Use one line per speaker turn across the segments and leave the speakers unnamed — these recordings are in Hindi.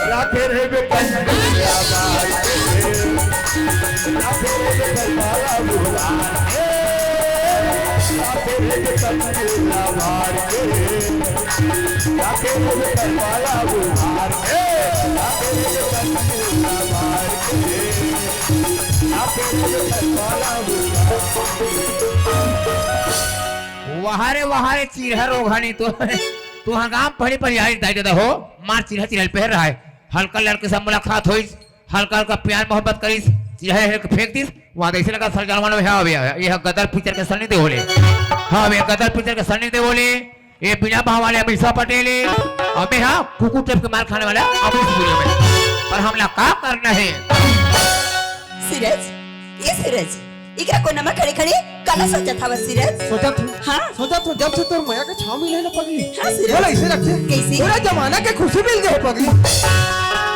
राखे रे बेकंदिया मार के राखे रे बेकंदिया बुलार के राखे रे बेकंदिया मार के राखे रे बेकंदिया बुलार के राखे रे बेकंदिया मार के राखे रे बेकंदिया
वहां रे चिरहर ओघानी तो तू हंगाम पड़ी पर यार दाई देता हो मार चिरह चिरह पहन रहा है हल्का लड़के से मुलाकात हुई हल्का हल्का प्यार मोहब्बत करी चिरह फेंक दी वहां ऐसे लगा सर जलमान में यह गदर पिक्चर के सन्नी दे बोले हाँ ये गदर पिक्चर के सन्नी दे बोले ये बिना बहा वाले अमीषा पटेल अबे हाँ कुकू टेप के मार खाने वाला अमीष में पर हमला क्या करना है
सिरज ये सिरज इकरा को नमक खड़े खड़े काला सोचा था बस सिरज
सोचा था
हाँ
सोचा था जब से तोर माया का छाव मिले ना पगली
हाँ सिरज
बोला इसे रखे
कैसे
पूरा जमाना के खुशी मिल गए पगली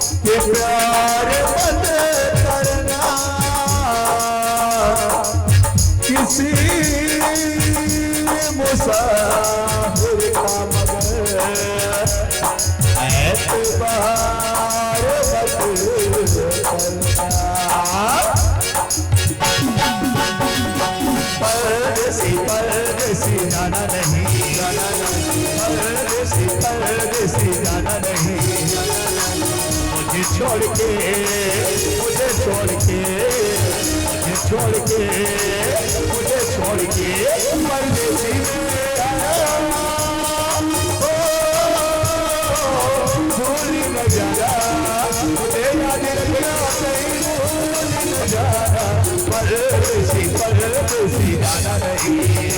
प्यार मत करना किसी मुसाफिर का मगर एतबार मत करना परदेसी जाना नहीं परदेसी जाना नहीं मुझे छोड़ के मुझे छोड़ के मुझे छोड़ के मुझे छोड़ के परदेसी भूल न जाना मुझे याद रखना कहीं भूल न जाना परदेसी परदेसी जाना नहीं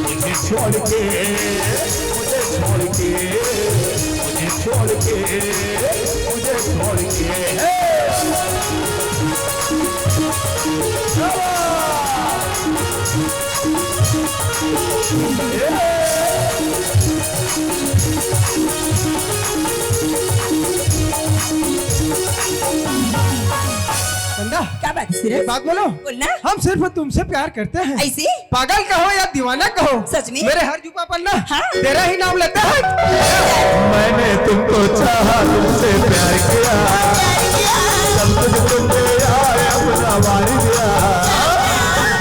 मुझे छोड़ के मुझे छोड़ के मुझे छोड़ के मुझे छोड़ के
कंदा
क्या बात सिरज
बात बोलो
बोलना
हम सिर्फ तुमसे प्यार करते हैं
ऐसे
पागल कहो या दीवाना कहो
सच में
मेरे हर जुबा पर ना
हाँ?
तेरा ही नाम लेता है
मैंने तुमको चाहा तुमसे प्यार किया सब कुछ तुमने यार अपना वार दिया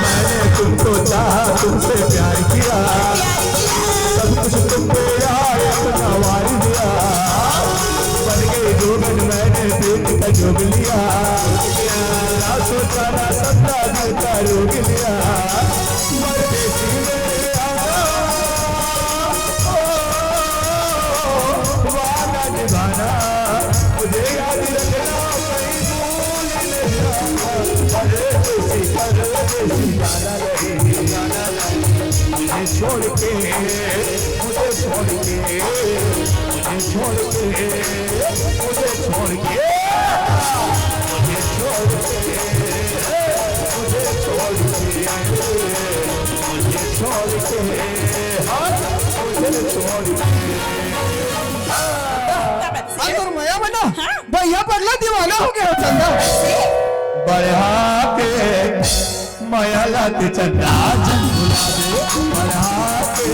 मैंने तुमको चाहा तुमसे प्यार किया सब कुछ तुमने यार अपना वार दिया बन गई जोगन मैंने प्रीत का जोग लिया ना सोचा ना सपना दिल का रोग लिया परदेसी में वादा निभाना मुझे याद रखना कहीं भूल न जाना परदेसी परदेसी जाना नहीं मुझे छोड़ के मुझे छोड़ के मुझे छोड़ के मुझे छोड़ के मुझे छोड़ के मुझे छोड़ के मुझे छोड़ के मुझे छोड़ के
आज और माया बना भैया पगला दीवाना हो गया चंदा
बढ़ा के माया लात चंदा झुला दे बढ़ा के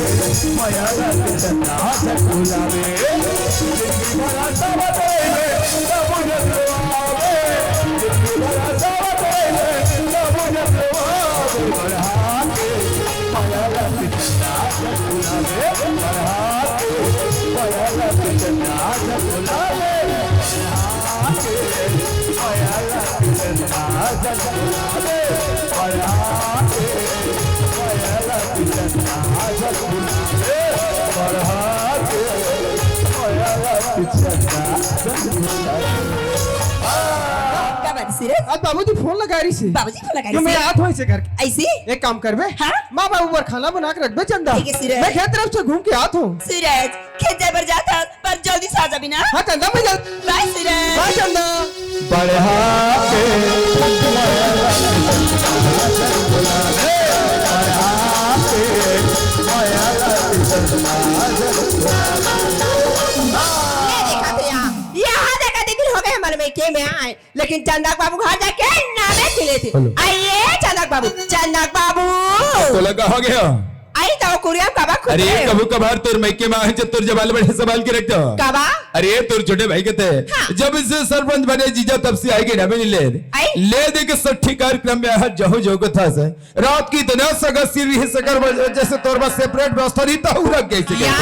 माया लात चंदा झुला दे जिंदगी भरा सब तेरे सब मुझे दुआवे जिंदगी भरा सब तेरे सब मुझे दुआवे बढ़ा के माया लात चंदा झुला दे बढ़ा के माया लात चंदा झुला दे बढ़ा के माया लात चंदा झुला दे बढ़ा के माया लात चंदा झुला दे बढ़ा के माया लात चंदा झुला दे
क्या बात सिरज
आज बाबूजी फोन लगा रही से
बाबूजी को लगा
जो मैं आत हो इसे घर
ऐसे
एक काम करबे
हाँ?
माँ बाबू पर खाना बना के रख दे चंदा
ठीक है, सिरज।
मैं खेत तरफ से घूम के आत हूँ
सिरज खेत जबर जाता पर जल्दी से आ जा बिना
हाँ चंदा मैं जल्द
बाय सिरज
बाय चंदा
बढ़ा के
सुनने में आए, लेकिन चंदक बाबू घर जाके नामे खिले थे।
हेलो।
आइए चंदक बाबू, चंदक बाबू
तो लगा हो गया।
आई तो कुरिया कबा खुद
अरे कभी कभार तुर मैके में आए तुर जबाल बड़े संभाल के रखते हो।
कबा
अरे तुर छोटे भाई के थे
हाँ।
जब इसे सरपंच बने जीजा तब से आएगी ना भी ले
आई।
ले दे के सट्ठी कार्यक्रम में हर जहो जो को था से रात की इतना सगा सिर ही सकर जैसे तोर बस सेपरेट व्यवस्था नहीं था रख गई थी
या।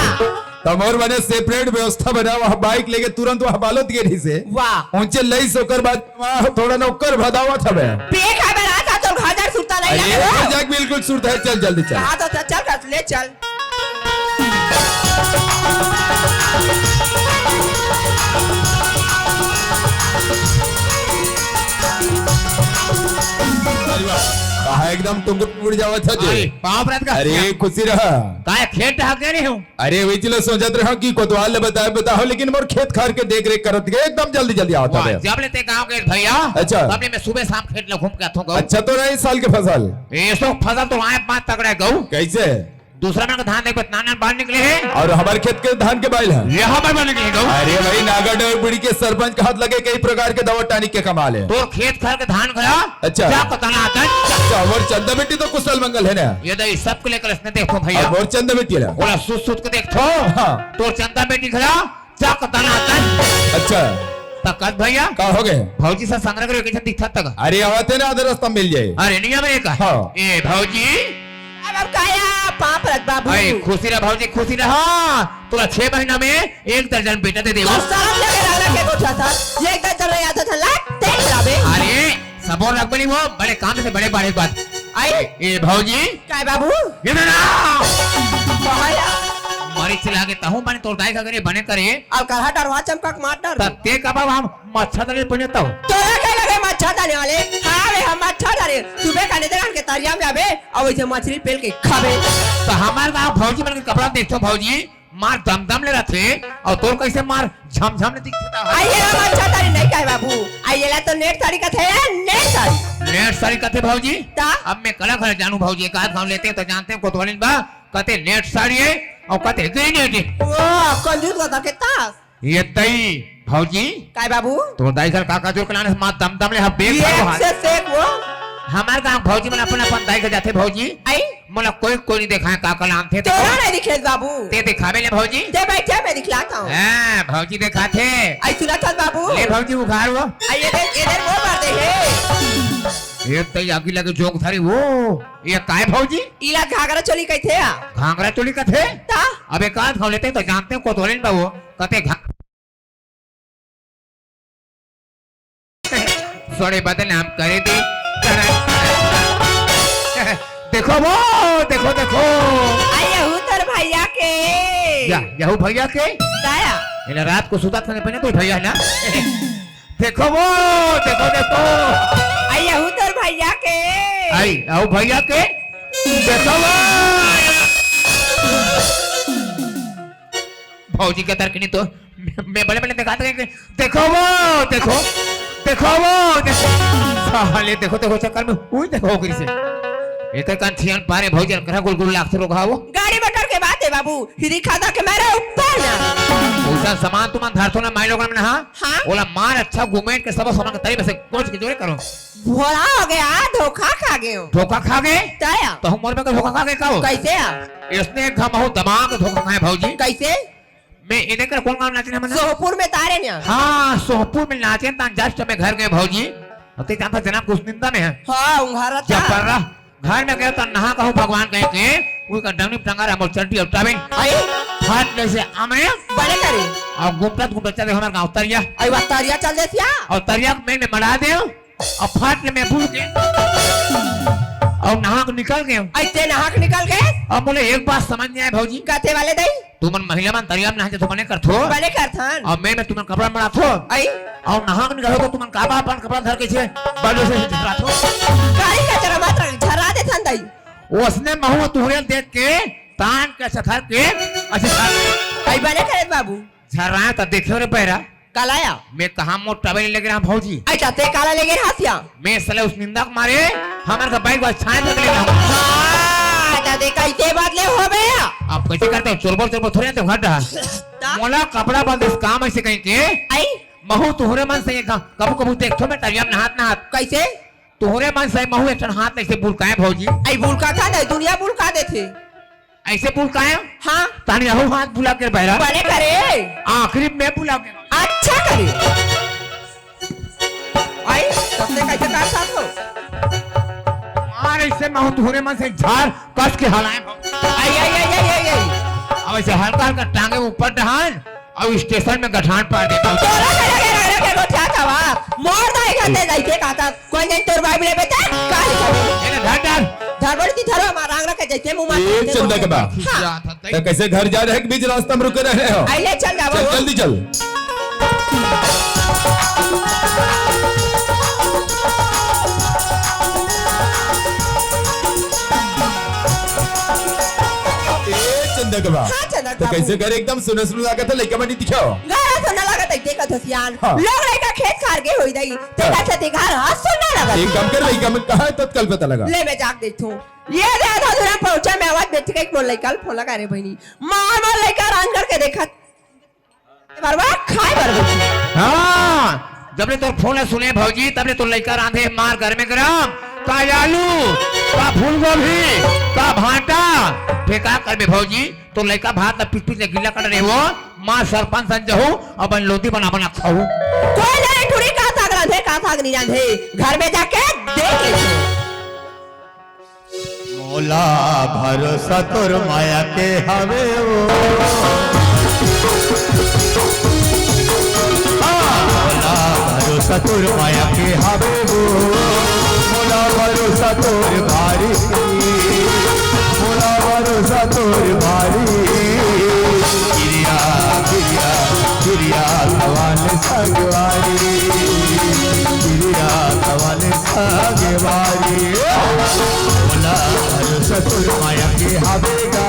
तमोर बने सेपरेट व्यवस्था बना वहाँ बाइक लेके तुरंत वहाँ बालोत गिरी से
वाह
ऊंचे लई सोकर बाद वहाँ थोड़ा नौकर भदावा था मैं
पेट है मेरा था तो घर जा सुता नहीं
अरे
लगे वो।
जाग बिल्कुल सुरत है चल जल्दी चल
हाँ तो चल कर ले चल।
कहा एकदम तुमको उड़ जावा था
अरे
जी
पाँव रात का
अरे खुशी रहा
काय खेत ढाक दे रही हूँ।
अरे वही चलो सोचत रहा कि कोतवाल ने बताओ लेकिन मोर खेत खार के देख रेख करत गए एकदम जल्दी जल्दी आता
वाह,
है।
जब लेते गाँव के भैया
अच्छा।
तब ले मैं सुबह शाम खेत में घूम के आता हूँ।
अच्छा तो नहीं साल के फसल
ये सब फसल तो आए 5 तगड़ा गऊ।
कैसे
दूसरा में धान देखो नाना बाहर निकले हैं।
और हमारे खेत के धान के बैल है
यहाँ पर निकले गऊ।
अरे भाई नागढ़ बुढ़ी के सरपंच का हाथ लगे कई प्रकार के दवा टानी के कमाल है।
तो खेत खार के धान खड़ा
अच्छा।
क्या कतना आता है।
अच्छा और चंदा बेटी तो कुशल मंगल है ना
ये दही सबको लेकर इसने देखो भैया
और चंदा बेटी है
बोला सुत के देखो
हाँ।
तो चंदा बेटी खड़ा क्या कतना आता है।
अच्छा
तकत भैया
का हो गए
भौजी से संग्रह करो कैसे दिखता तक।
अरे आते ना आधे रास्ता मिल जाए
अरे नहीं मेरे का
हाँ।
ए भौजी
अब काया पाप रख बाबू।
अरे खुशी रहा भौजी खुशी रहा तोरा 6 महीना में 1 दर्जन बेटा दे देवा।
तो शर्म लगे रहना के गोठा था ये एक दर्जन रह आता था लाख तेल लाबे।
अरे सबोर रख बनी वो बड़े काम से बड़े बड़े बात।
आई
ए भौजी
काय बाबू
ये ना
कहया
मरी चला के तहु बने तोर दाई का करे बने करे
और करहा डरवा चमकक मार डर
तते का बाबा हम मच्छरदानी बने तो
तोरा के लगे मच्छर डालने वाले। हाँ रे हम मच्छर डाले सुबह का निद्रा के तरिया में आवे और वैसे मछली पेल के खावे।
तो हमारे गाँव भौजी बन के कपड़ा देखो भौजी मार दम ले रखे और तोर कैसे मार झमझम ने दिखता है।
आइए ना मच्छर डाली नहीं काय बाबू आइए ला तो नेट साड़ी का थे नेट साड़ी
नेट साड़ी कथे भौजी
ता? अब
मैं कला खड़ा जानू भौजी एक आध गाँव लेते हैं तो जानते हैं कोतवालिन बा कते नेट साड़ी है और कते गई नेट
ओ कंजूस का के तास
ये तई भौजी
काय बाबू
तो दाई सर काका जोर कलाने से मार दम ले हम बेग
ये
करो हाथ
से सेक वो
हमारे गाँव भौजी मन अपन दाई के जाते भौजी
आई
मोला कोई नहीं देखा है काका लान थे
तोरा नहीं दिखे बाबू
ते दिखावे ले भौजी
जे बैठे मैं दिखलाता हूँ।
हां भौजी देखा थे
आई सुना था बाबू
ले भौजी उखाड़ वो
आई इधर वो मार दे हे
ये तई आगे लगे जोक थारी वो ये काय भौजी
इला घाघरा चोली कई थे आ
घाघरा चोली का थे
ता
अब एक आध खाओ लेते हैं तो जानते हैं कोतवालिन बा वो कते सोड़े बदल हम करे दे देखो वो देखो देखो
आई उतर भैया के
या यहू भैया के
दाया
इन्हें रात को सुता खाने पहने कोई भैया ना देखो वो देखो देखो
आई उतर भैया के
आई आओ भैया के देखो वो भौजी का तर्कनी तो मैं बड़े बड़े दिखाते हैं देखो वो देखो देखो वो देखो साले देखो देखो चक्कर में हुई देखो गिर से एक कंठियन पारे भौजी करा गुलगुल लाख से रोका वो
गाड़ी मोटर के बात है बाबू हिरी खाता के मेरे ऊपर ना
उसका सामान तुम धार तो ना माइल लोगन में हाँ
हाँ?
बोला मार अच्छा घुमेट के सब सामान के तरीके से कोच के जोड़े करो
भोला हो गया धोखा खा गए हो
धोखा खा गए
दाया
तो हम मोर में का धोखा खा गए का हो
कैसे आ
इसने घमाऊ दमाग धोखा खाए भौजी
कैसे
मैं इन्हें कर कौन काम नाचने मना
सोहपुर में तारे ने
हाँ सोहपुर में नाचे ता जस्ट में घर गए भौजी अब ते जानता जना कुछ निंदा में है
हाँ उंघारा
क्या
था
कर रहा घर में गया तो नहा कहूँ भगवान कहे के उसका डमनी टंगा रहा मोर चट्टी और टाबिन
आई
हाथ में से आमने
बड़े करे
और गुप्ता चले हमारे गाँव तरिया
आई बात तारिया चल दे सिया
और तरिया में मरा दे और फाट में भूल के और नहा के निकल गए
आई ते नहाक निकल गए
अब बोले एक बात समझ नहीं आए भौजी
कहते वाले दई
तुमन महिला मन तरिया में नहाते तुमने कर थो
बड़े करथन
और मैं तुमन कपड़ा मरा थो
आई
और नहा के निकलो तो तुमन काबा अपन कपड़ा धर के छे बालू से झरा थो
गाड़ी का जरा मात्र झरा दे थन दई
उसने महू तुहरे देख के तान के सखर के अच्छा
आई बड़े करे बाबू
झरा तो देखो रे पैरा
कालाया
मैं कहा मोट टबे लेके रहा भौजी
आई चाहते काला लेगे हाथिया
मैं साले उस निंदा को मारे हमारे का बाइक बस छाए लग लेगा
हाँ दादे कैसे बदले हो गया
आप कैसे करते हो चोरबोर थोड़े तो घट रहा मोला कपड़ा बंद इस काम ऐसे कहीं के
आई
महू तुहरे मन से कबू कबू देखो मैं तरिया में नहात
कैसे
तुहरे मन से महू एक हाथ ऐसे बुलकाए भौजी
आई बुलका का नहीं दुनिया बुलका देथे
ऐसे बुलकाए
हाँ
तानी रहू हाथ बुला के बहरा
बने करे
आखिरी में बुला के
अच्छा करे आई सबसे कैसे का साथ हो
और ऐसे महू तुहरे मन से झाड़ कस के हलाए
आई आई आई आई आई आई
अब ऐसे हल्का हल्का टांगे ऊपर डहान और स्टेशन में गठान पार देता हूँ
तोरा के गोठा खावा मोर दाई खाते जाइते कहता कोई नहीं तोर बाइब ले बेटा काहे करे
ये धर धर
धरबड़ी ती धरो मार रांग रखे जैसे मुंह मार
एक चंदा के बाद तो कैसे घर जा रहे हैं बीच रास्ता में रुके रहे हो
आई ले चल जाओ
चल जल्दी चल चंदा के बाद
हाँ चंदा
तो कैसे घर एकदम सुना सुना लगा था लेके बनी दिखाओ
गाना सुनना लगा तैते का धसियान
हाँ।
लोग लड़का खेत खार के होई दई तेरा से घर हाथ सुनना लगा
एक काम कर रही काम कहा तत्काल पता लगा
ले मैं जाग देखूं ये रे आधा दूर पहुंचा मैं आवाज बेच के एक मोल लइका फोन लगा रे बहनी मार मार लइका रान करके देखा बरवा खाए बरवा
हाँ जब ने तो फोन सुने भौजी तब ने तो लड़का रांधे मार घर में गरम का आलू का फूल गोभी का भाटा फेंका कर में भौजी तो लड़का भात पिट पिट से गिल्ला कर रहे हो माँ सरपंच संजय हो और बन लोती बना बना खाओ
कोई नहीं टुरी का साग रांधे का साग नहीं रांधे घर में जाके देख ले
मोला भरोसा तोर माया के हवे वो मोला भरोसा तोर माया के हवे वो मोला भरोसा तोर भारी मोला भरोसा तोर भारी गिरिया गिरिया गिरिया सवाल संगवारी गिरिया सवाल संगवारी मोला भरोसा तोर माया के हवेगा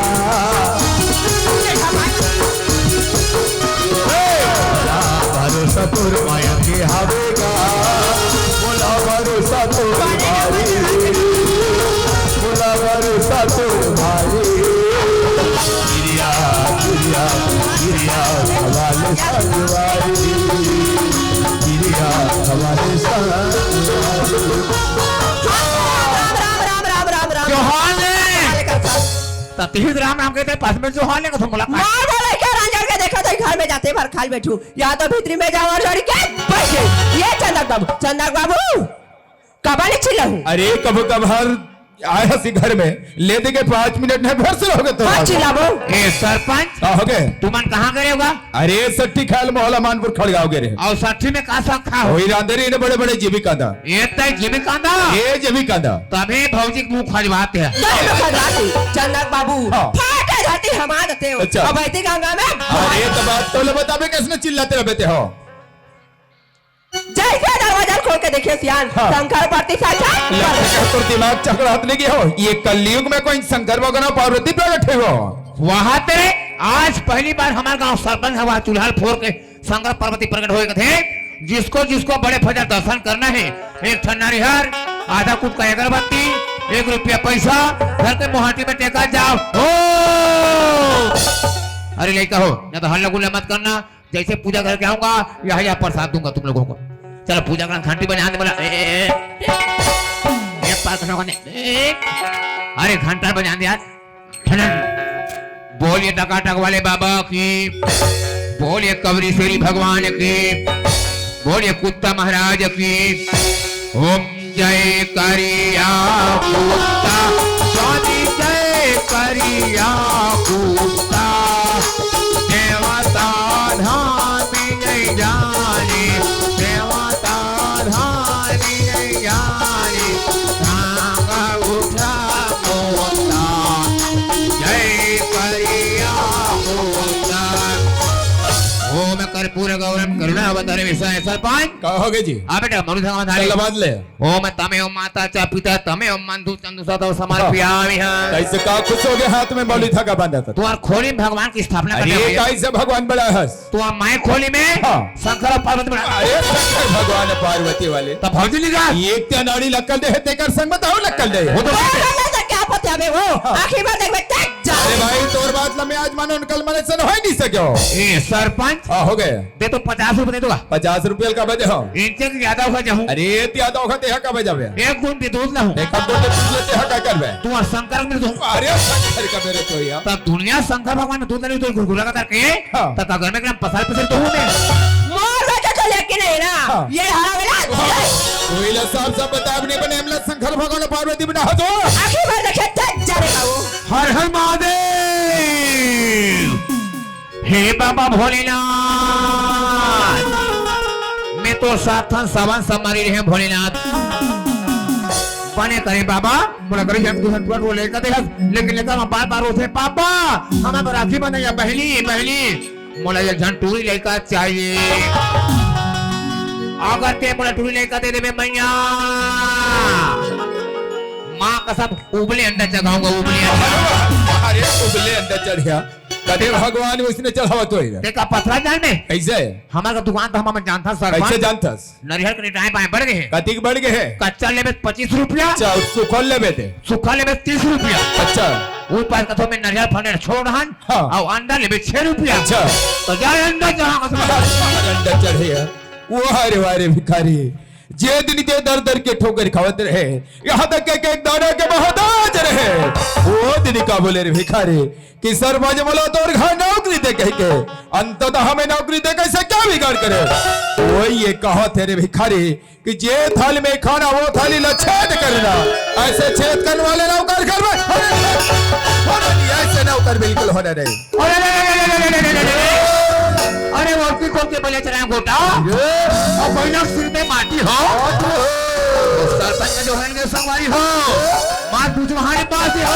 मोला भरोसा तोर माया के हवेगा मोला भरोसा तोर भारी मोला भरोसा तोर भारी गिरिया गिरिया गिरिया सवाल संगवारी गिरिया सवाल संगवारी
जोहान तीर्थ राम नाम कहते पास में जोहान ने कथम मुलाकात
मार बोले क्या रांझर के देखा तो घर में जाते भर खाल बैठू या तो भीतरी में जाओ और लड़ी के बैठे ये चंदक बाबू कबाली छिलहू
अरे कब कभार आया सी घर में ले दे के 5 मिनट में भर से हो गए तो
कौन चिल्लाबो
ए सरपंच
हो गए
तुमन कहाँ गए होगा
अरे सट्टी खाल मोहल्ला मानपुर खड़गांव गए
और साठी में का सब खा हो
वही रांधे ने बड़े बड़े जीविका दा
ये तय जीविका दा
ये जीविका दा
तभी भौजी के मुंह खजवाते हैं
चंदक बाबू
हाँ।
फाटे जाती हमारे देते हो
अच्छा।
अब बैठी गंगा में
अरे तो बात तो ले बताबे कैसे चिल्लाते रहते हो
जैसे दरवाजा खोल के देखिए सियान
हाँ।
शंकर पार्टी साक्षात
तो दिमाग चकरात नहीं गया हो ये कलयुग में कोई शंकर भगवान पार्वती प्रकट है वो
वहाँ तेरे आज पहली बार हमारे गांव सरपंच हवा चूल्हा फोड़ के शंकर पार्वती प्रकट हुए थे जिसको जिसको बड़े फजर दर्शन करना है एक ठन्ना रिहर आधा कुट का अगरबत्ती 1 रुपया पैसा घर के मोहाटी में टेका जाओ हो अरे लड़का हो या तो हल्ला गुल्ला मत करना जैसे पूजा करके आऊंगा यहाँ प्रसाद दूंगा तुम लोगों को चलो पूजा करना घंटी बजा दे बोला एक पास अरे घंटा बजा दे यार बोलिए टकाटक वाले बाबा की बोलिए कबरी शेरी भगवान की बोलिए कुत्ता महाराज की ओम जय करिया कुत्ता स्वामी जय करिया कुत्ता देवता धाम नहीं जाने देवता धाम नहीं जाने भांगा उठा कुत्ता जय करिया कुत्ता ओम कर्पूर गौरम करुणा अवतारे विषय सरपंच
कहोगे जी
आ बेटा मनु संग धारे
चल बात ले
ओम तमे ओम माता च पिता तमे ओम बंधु चंदु सदव समर्पयामि
कैसे का खुश हो गया हाथ में बौली था का बांधा था
तुम्हार खोली में भगवान की स्थापना
अरे
करने
कैसे भगवान बड़ा है
तुम्हार माय खोली में
हाँ।
शंकर और पार्वती बना
अरे शंकर भगवान पार्वती वाले
तब भौजी निका
एक त्या नाड़ी लक्कल दे तेकर संग बताओ लक्कल दे
वो तो
क्या पता है वो आखिरी बार देख बेटा जा
अरे भाई तोर बात लमे आज मानो कल मने सन हो ही नहीं सक्यो
ए सरपंच
हाँ हो गए
दे तो 50 रुपए दे दूंगा
50 रुपये का बजे हो
इनसे ज्यादा हो जाऊं
अरे ज्यादा होगा तेहा का बजावे
एक गुण भी दूध ना हूं
एक दो तो तुझे तेहा का करबे
तू और शंकर में दूं
अरे शंकर का मेरे तो यार
तब दुनिया शंकर भगवान में दूध नहीं तो गुरगुरा का करके
हाँ।
तब घर में एकदम पसार पसार तो हूं मैं
मोर बेटा तो लेके नहीं ना
हाँ।
ये हरा वाला
कोई साहब सब बताब नहीं बने हमला शंकर भगवान और पार्वती बना दो
आखिर बार देखे तक जाने का वो
हर हर महादेव हे बाबा भोलेनाथ मैं तो साथन सावन समारी रहे भोलेनाथ बने करे बाबा बोला करे जब तू हटवा वो लेकर दे लेकिन लेकर हम बार उठे पापा हमें राखी बने या पहली मोला ये झंटूरी लेकर चाहिए अगर ते मोला टूरी लेकर दे दे मैया माँ कसम उबले अंडा चगाऊंगा उबले अंडा
अरे उबले अंदर चढ़ गया कदे भगवान उसने चढ़ावा तो ही
देखा पथरा जान में
कैसे
हमारा दुकान तो हम जानता सर
कैसे जानतस
नरिहर के टाइम पाए बढ़ गए
कतिक बढ़ गए है
कच्चा लेबे 25 रुपया
अच्छा सुखल लेबे थे
सूखा लेबे 30 रुपया
अच्छा
ऊपर कथो में नरिहर फंडे छोड़ रहन
हाँ।
और अंडा लेबे 6 रुपया
अच्छा
तो जाए अंडा जहां कसम
अंदर चढ़े वो हरे वारे भिखारी जे दिन के दर दर के ठोकर खावत रहे यहाँ तक के एक दाना के मोहताज रहे वो दिन का बोले रे भिखारी कि सर बाजे बोला तो और घर नौकरी दे कह के अंततः हमें नौकरी दे कैसे क्या बिगाड़ करे वो ये कहा थे रे भिखारी कि जे थाली में खाना वो थाली ला छेद करना ऐसे छेद करने वाले नौकर घर में ऐसे नौकर बिल्कुल होने नहीं
अरे वो की को के बोले चला गोटा और पहिना सिर पे माटी हो सरपंच के जोहन के संगवारी हो मार पूछ हमारे पास ही हो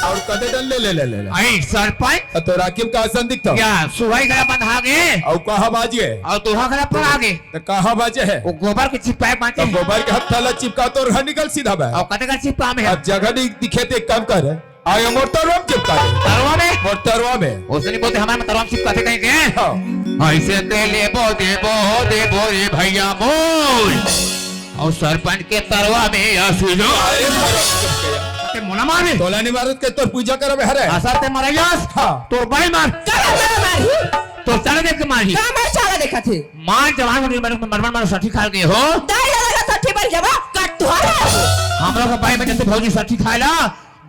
और कदे डल ले ले ले ले
आई सरपंच
तो राकिब का आसन दिखता
क्या सुबह गला बंद आ गए
और कहा बाजिए
और तुहा गला पर आ गए
तो कहा बाजे है
वो गोबर के चिपकाए
तो
बांटे
गोबर के हाथ थाला चिपका तो घर निकल सीधा बे
और कते का चिपका में है
अब जगह नहीं दिखे तो एक काम कर आयो मोटरवा में चिपका दे
तरवा में
मोटरवा में
उसने बोलते हमारे में तरवा में चिपकाते कहीं के
हाँ
ऐसे दे ले बो रे भैया बोल और सरपंच के तरवा में असीलो
अरे मारो
ते मोला मारे
तोलानी मारत के तो पूजा करबे हरे
असर ते मरैयास
हाँ
तो बाई मार
चला मेरा मारी
तो चले देख के मारी
का मैं चाला देखा थे
मार जवान मरमर साठी खा गए हो
दाई लगा सठी पर जवा कट तुहारा
हम लोग बाई में जैसे भौजी साठी खाएला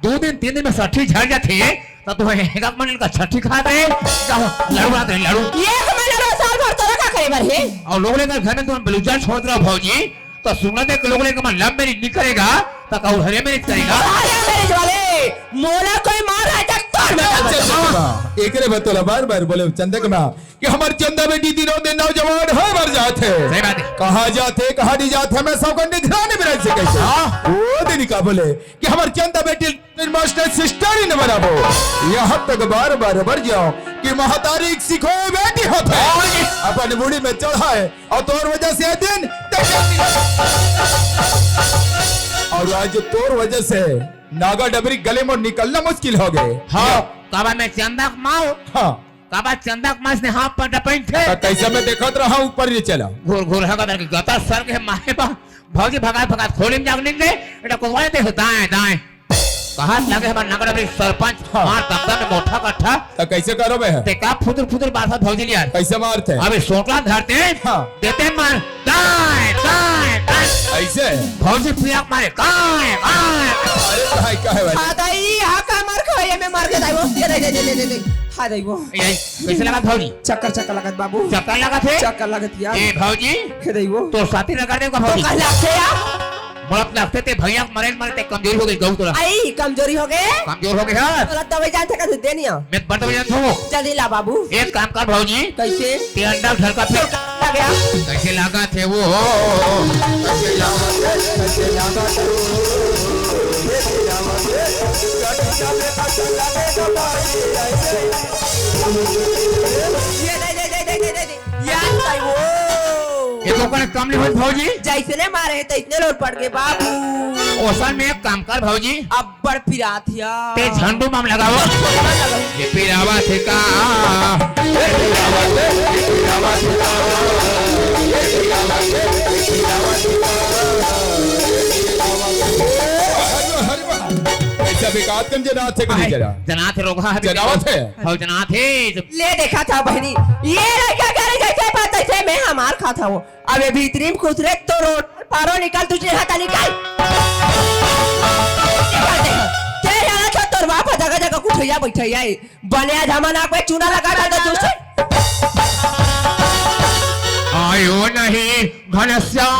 2 दिन 3 दिन में साठी झड़ जाते तो तुम्हें एक मन का छठी खा दे लड़ू बनाते हैं लड़ू
एक महीना साल भर तोरा का करे बर है
और लोग लेकर घर में तुम बलूचा छोड़ रहे हो भौजी तो सुनना दे कि लोग लेकर लव मैरिज नहीं करेगा तो कहूँ हरे मैरिज करेगा
अरे मेरे वाले मोला कोई मार रहा है तक
एक रे बतौला बार बार बोले चंदा के मां कि हमार चंदा बेटी दिनों दिन नौजवान है मर जाते
सही बात है
कहा जाते कहा नहीं जाते मैं सबको निगरानी में रह से कैसे वो दिन का बोले कि हमार चंदा बेटी मास्टर सिस्टर ही न बनाबो यहाँ तक बार बार बढ़ जाओ कि महतारी सिखो बेटी होते अपन बूढ़ी में चढ़ाए और तोर वजह से दिन और आज तोर वजह से नागा डबरी गले में निकलना मुश्किल हो गए
हाँ काबा में चंदा माओ
हाँ
काबा चंदा मास ने हाथ पर डपैन थे
कैसे मैं देखत रहा ऊपर ये चला
घोर घोर हगा दर के गता सर के मारे बा भौजी भगा खोली में जाग निकले एटा कोवाले दे दाएं दाएं कहा लगे हमार नगर में सरपंच
हाँ।
मार तबदा में मोटा कट्ठा
तो कैसे करो बे
ते का फुदर बासा भौजी लिया
कैसे मारते
अबे सोटला धरते
हाँ।
देते मार दाएं दाएं दाएं
ऐसे
भौजी पिया मारे काय काय
अरे भाई क्या है भाई
हाँ दाई हाँ का मार खा ये मैं मार के दाई वो ये दे हाँ दाई वो
ये कैसे लगा भौजी
चक्कर लगत बाबू
चक्कर लगा थे
चक्कर लगत यार
ए भौजी
हे दाई वो
तो साथी लगा दे का
तो
भौजी
कह लगते यार
मरत लगते थे भैया मरे कमजोरी हो गई गऊ तोरा
आई कमजोरी हो गए
कमजोर हो गया
तोला दवाई जान थका दे निया
मैं बट बजान हूं
जल्दी ला बाबू
एक काम कर भौजी
कैसे
ते अंडा घर का
तो
फिर
लग गया
कैसे लगा थे वो
ये दे यार दाई वो
ये तो कने कम नहीं होत भौजी
जैसे ने मारे तो इतने लोग पड़ गए बाबू।
ओसन में एक काम कर भौजी
अब बड़ फिराथिया
ते झंडू माम लगाओ ये पिरावा थे का
ऐसा बेकार कम जनाथ है कहीं जरा
जनाथ रोगा है
जनावत है
हो जनाथ है
ले देखा था बहनी ये लड़का कह रहे जैसे बात ऐसे मैं हमार खा था वो अब ये भीतरी में खुद रे तो रोड पारो निकाल तुझे हाथा निकाल निकाल दे तेरे जाना था तोर बाप जगह जगह कुठैया बैठैया बनिया जमाना पे चूना लगा दे दूसरे
आयो नहीं घनश्याम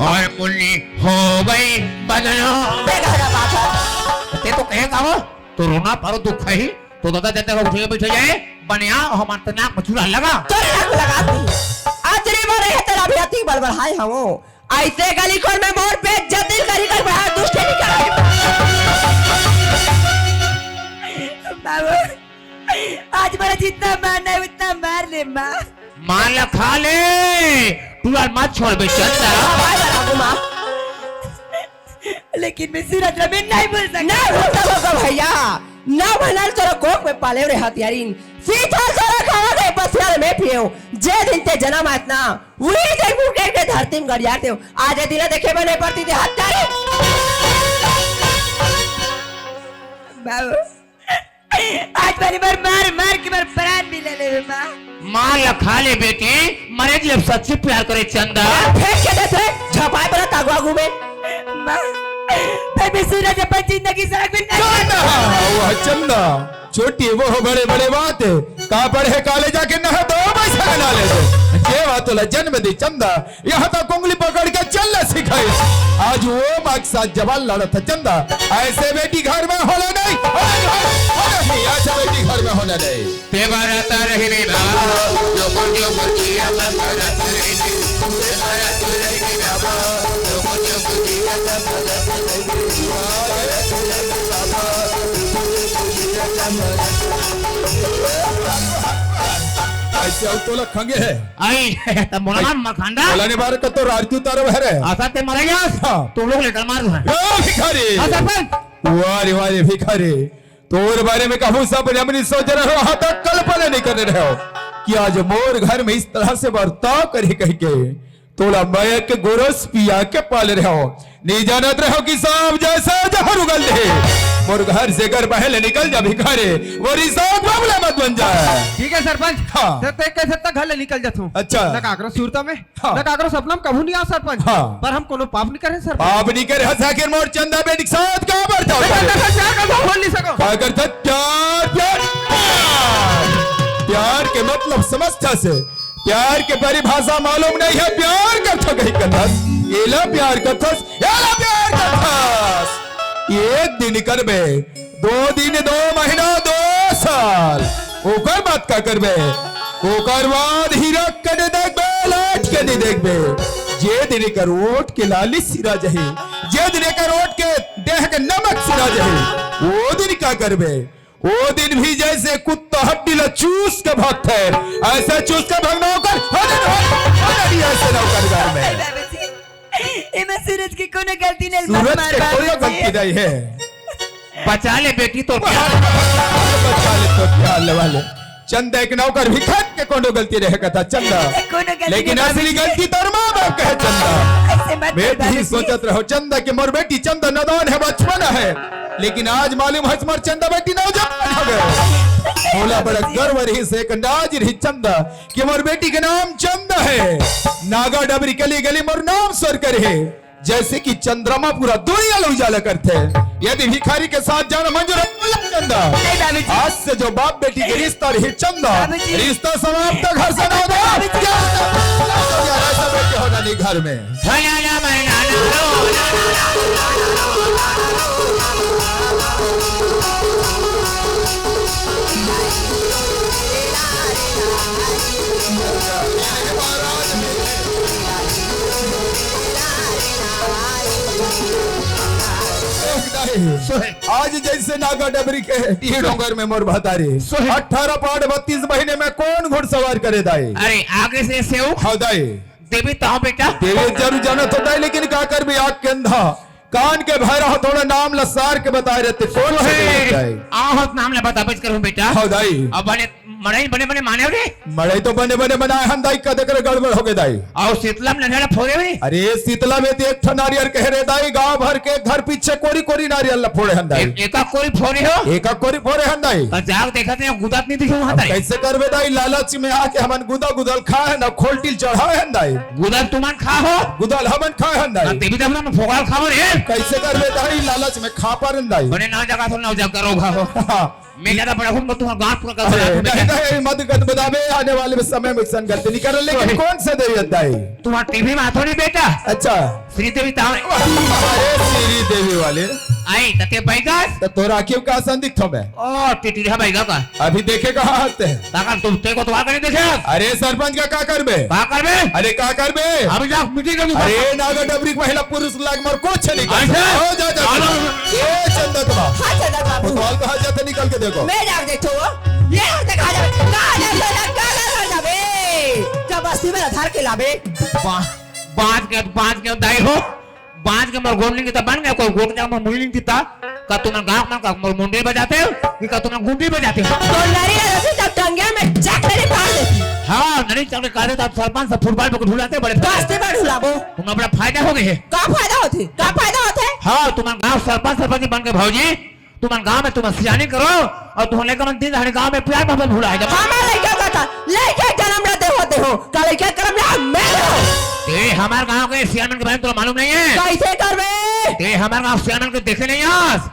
और मुन्नी हो गई बदलो
बेगाना बात है
ते तो कहेगा वो तो रोना पारो दुख है ही तो दादा जनता को उठे बैठे जाए बनिया हमार तो नाक में चूड़ा लगा
तोरे नाक लगाती आज रे मारे है तेरा भी अति बड़बड़ाई हम ऐसे गली खोर में मोर पे जतिल करी कर बड़ा दुष्ट निकल बाबू आज मेरा जितना मारना है उतना मार ले माँ
मान ला खा ले तू यार मत छोड़ बे चलता
लेकिन मैं सूरज रमेन नहीं बोल सकता नहीं बोलता होगा भैया ना बनल तोरा कोक में पाले रे हथियारिन सीधा सारा खावा दे बसियाल में पियो जे दिन ते जन्म आतना वही दिन बुके के धरती में गड़ियाते हो आज ये दिन देखे बने पड़ती थी हत्यारी बाबू आज बारी बार मार मार के बार प्राण भी ले ले माँ
मान ला खा ले बेटी मरे जब सच्ची प्यार करे चंदा
फेंक के देते झपाए पर तागवा घूमे माँ मैं सूरज अपन जिंदगी सड़क पे
वो चंदा छोटी वो बड़े बड़े बात है कहाँ पर है काले जाके नहा दो पैसा ना ले ये बात तो जन्म दी चंदा यहाँ तक उंगली पकड़ के चलना सिखाई आज वो मकसद जवान लड़ा था चंदा ऐसे बेटी घर में होना नहीं ऐसे बेटी घर में होना नहीं
ते बरता रही रे जो किया मन करत रही तुमसे बरत रही बाबा जो किया मन करत
ऐसे अब तो खंगे है
आई तब बोला ना मखंडा
बोला ने बार का तो राजू तारो है रे
आसा ते मर गया
हाँ।
तुम लोग लेटर मार दो
ओ भिखारी
हाँ सरपंच
वारे वारे भिखारी तोर बारे में कहूँ सब अपनी सोच रहे हो हाँ तक कल्पना नहीं कर रहे हो कि आज मोर घर में इस तरह से बर्ताव करे कह के तोला मैं के गोरस पिया के पाल रहे हो नहीं जानत रहे हो कि सांप जैसा जहर उगल दे मोर घर से घर पहले निकल जा भिखारी वो रिसाव मामला मत बन जाए
ठीक है सरपंच
हाँ।
ते कैसे तक घर ले निकल जाता
अच्छा।
न काकरो सूरता में
हाँ।
न काकरो सपना में कभू नहीं आ सरपंच
हाँ।
पर हम कोनो पाप नहीं करे सरपंच
आप नहीं करे हंसा के मोर चंदा बेटी के साथ कहाँ पर जाओ
बोल नहीं सको
क्या करता प्यार प्यार प्यार के मतलब समझता से प्यार के परिभाषा मालूम नहीं है प्यार करता कहीं करथस येला प्यार करथस येला प्यार करथस एक दिन करबे 2 दिन 2 महीना 2 साल ओकर बात का करबे ओकर बाद हीरा कने देखबे लाट के नहीं देखबे जे दिन कर ओट के लाली सिरा जही जे दिन कर ओट के देह के नमक सिरा जही वो दिन क्या करबे वो दिन भी जैसे कुत्ता हड्डी ला चूस के भागता है ऐसा चूस के भागना होकर ऐसे नौकर घर में
इमे सूरज की कोनो गलती नहीं
सूरज के कोई गलती नहीं है
बचा ले बेटी तो
बचा ले तो क्या ले वाले चंदा एक नौकर भी खट के कोनो गलती रहे था चंदा लेकिन असली गलती तो माँ बाप का है चंदा बेटी ही सोचत रहो चंदा के मोर बेटी चंदा नदान है बचपन है लेकिन आज मालूम है तुम्हार चंदा बेटी नौजवान हो गए बोला बड़ा गर्व रही से नाज रही चंदा कि मोर बेटी के नाम चंदा है नागा डबरी गली गली मोर नाम स्वर करे जैसे कि चंद्रमा पूरा दुनिया लो उजाला करते यदि भिखारी के साथ जाना मंजूर है बोला चंदा आज से जो बाप बेटी के रिश्ता रही चंदा रिश्ता समाप्त घर से ना होगा ऐसा बेटी होना नहीं घर में सोहे।
आज जैसे नागा डबरी के टी डोंगर में मोर भतारी
सोहे।
18 पाठ 32 महीने में कौन घुड़सवार करे दाई
अरे आगे से सेव
हाँ दाई
देवी ताऊ बेटा
देवे जरूर जाना तो दाई लेकिन का कर भी आग के अंधा कान के भैरा हो थोड़ा नाम लसार के बताए रहते कौन से दाई
आहत नाम ले बता बच करूं बेटा
हाँ दाई
अब बने मड़ाई बने बने माने रे
मड़ई तो बने बने बनाए हम दाई कदे करे गड़बड़ हो गए दाई
और शीतलम लड़ाड़ा फोड़े रे
अरे शीतला में तो एक ठो नारियल कह रहे दाई गांव भर के घर पीछे कोरी कोरी नारियल फोड़े हम दाई
एका कोई फोड़े हो
एक कोरी फोड़े हम दाई
और जाग देखा थे गुदात नहीं दिखे वहां ताई
कैसे करबे दाई लालच में आके हमन गुदा गुदल खाए ना खोलटिल चढ़ाए हम दाई
गुदात तुमान खा हो
गुदल हमन खाए हम दाई
देवी तब ना फोगाल खाओ रे
कैसे करबे दाई लालच में खा पर दाई
बने ना जगह तो ना जगह रोगा हो
हाँ।
मैं ज्यादा बड़ा हूं तुम्हारा गांठ पूरा कर
अरे नहीं
रहा
नहीं मत गद बदावे आने वाले समय में सन गलती नहीं कर लेकिन कौन से देवी दाई
तुम्हारा टीवी में हाथों नहीं बेटा
अच्छा
श्री देवी ताऊ
अरे श्री देवी वाले
आई तते बैगा
तो तोरा क्यों का संदिग्ध हो मैं
ओ टिटिया बैगा का
अभी देखे कहाँ आते हैं
ताकत तुम ते को तो आकर नहीं देखे
अरे सरपंच का करबे
का करबे
अरे का करबे
अभी जा मीटिंग कर
अरे नागा डबरी महिला पुरुष लाग मर कुछ नहीं कर
अच्छा।
हो जा जा
चलो।
ए चंदत बा
हाँ चंदन बाबू
फुटबॉल कहाँ जाते निकल के देखो
मैं जाग देखो ये हफ्ते कहा जावे कहा जावे जब बस्ती में आधार के लावे
बांध के दाई हो बांध के मोर गोंडली की तो बन गया कोई गोंड जा मोर मुंडली की ता का तुम गांव में का मोर मुंडे बजाते हो कि का तुम गुंडी बजाते हो
तो नारी रहती जब टंगिया में चक नहीं फाड़ देती
हां नहीं चल का रहे तो सरपंच से फुटबॉल पे ढुलाते बड़े
बस्ती में ढुलाबो
तुम्हारा बड़ा फायदा हो गए है
का फायदा होते
हाँ तुम्हारा गांव सरपंच बन के भौजी तुम्हारे गांव में तुम सियानी करो और तुम लेकर दिन दहाड़े गांव में प्यार मोहब्बत भुलाए जब
हमारा लड़का का था लड़का जन्म लेते हो का लड़का कर्म ला मैं हो
ते हमारे गांव के सियानन के बारे में तुम्हें मालूम नहीं है
कैसे करबे
ते हमारे गांव सियानन को देखे नहीं आज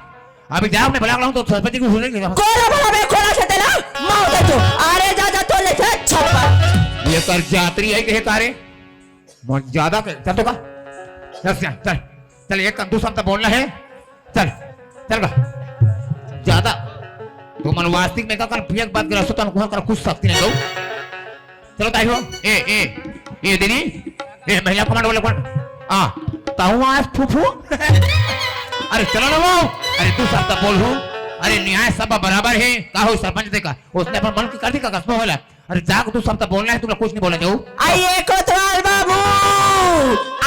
अभी जाओ मैं बुला लाऊं तो सरपंच को सुनेंगे
कोला भला में कोला छते ना माओ दे तो अरे जा तो लेके छप्पा
ये कर यात्री है के कारे बहुत ज्यादा चल तो का चल चल चल एक दूसरा तो बोलना है चल चल का ज्यादा तो मन वास्तविक में का कर पियक बात कर तो हम कर खुश सकती नहीं गो चलो ताई हो ए दीदी ए महिला कमांड वाले कौन हां ताऊ आज फूफू अरे चलो ना वो अरे तू सब तो बोल हूं अरे न्याय सब बराबर है का हो सरपंच देखा उसने अपन मन की कर दी का कसम होला अरे जाग तू सब तो बोलना है तुमने कुछ नहीं बोला जाओ
आइए कोतवाल बाबू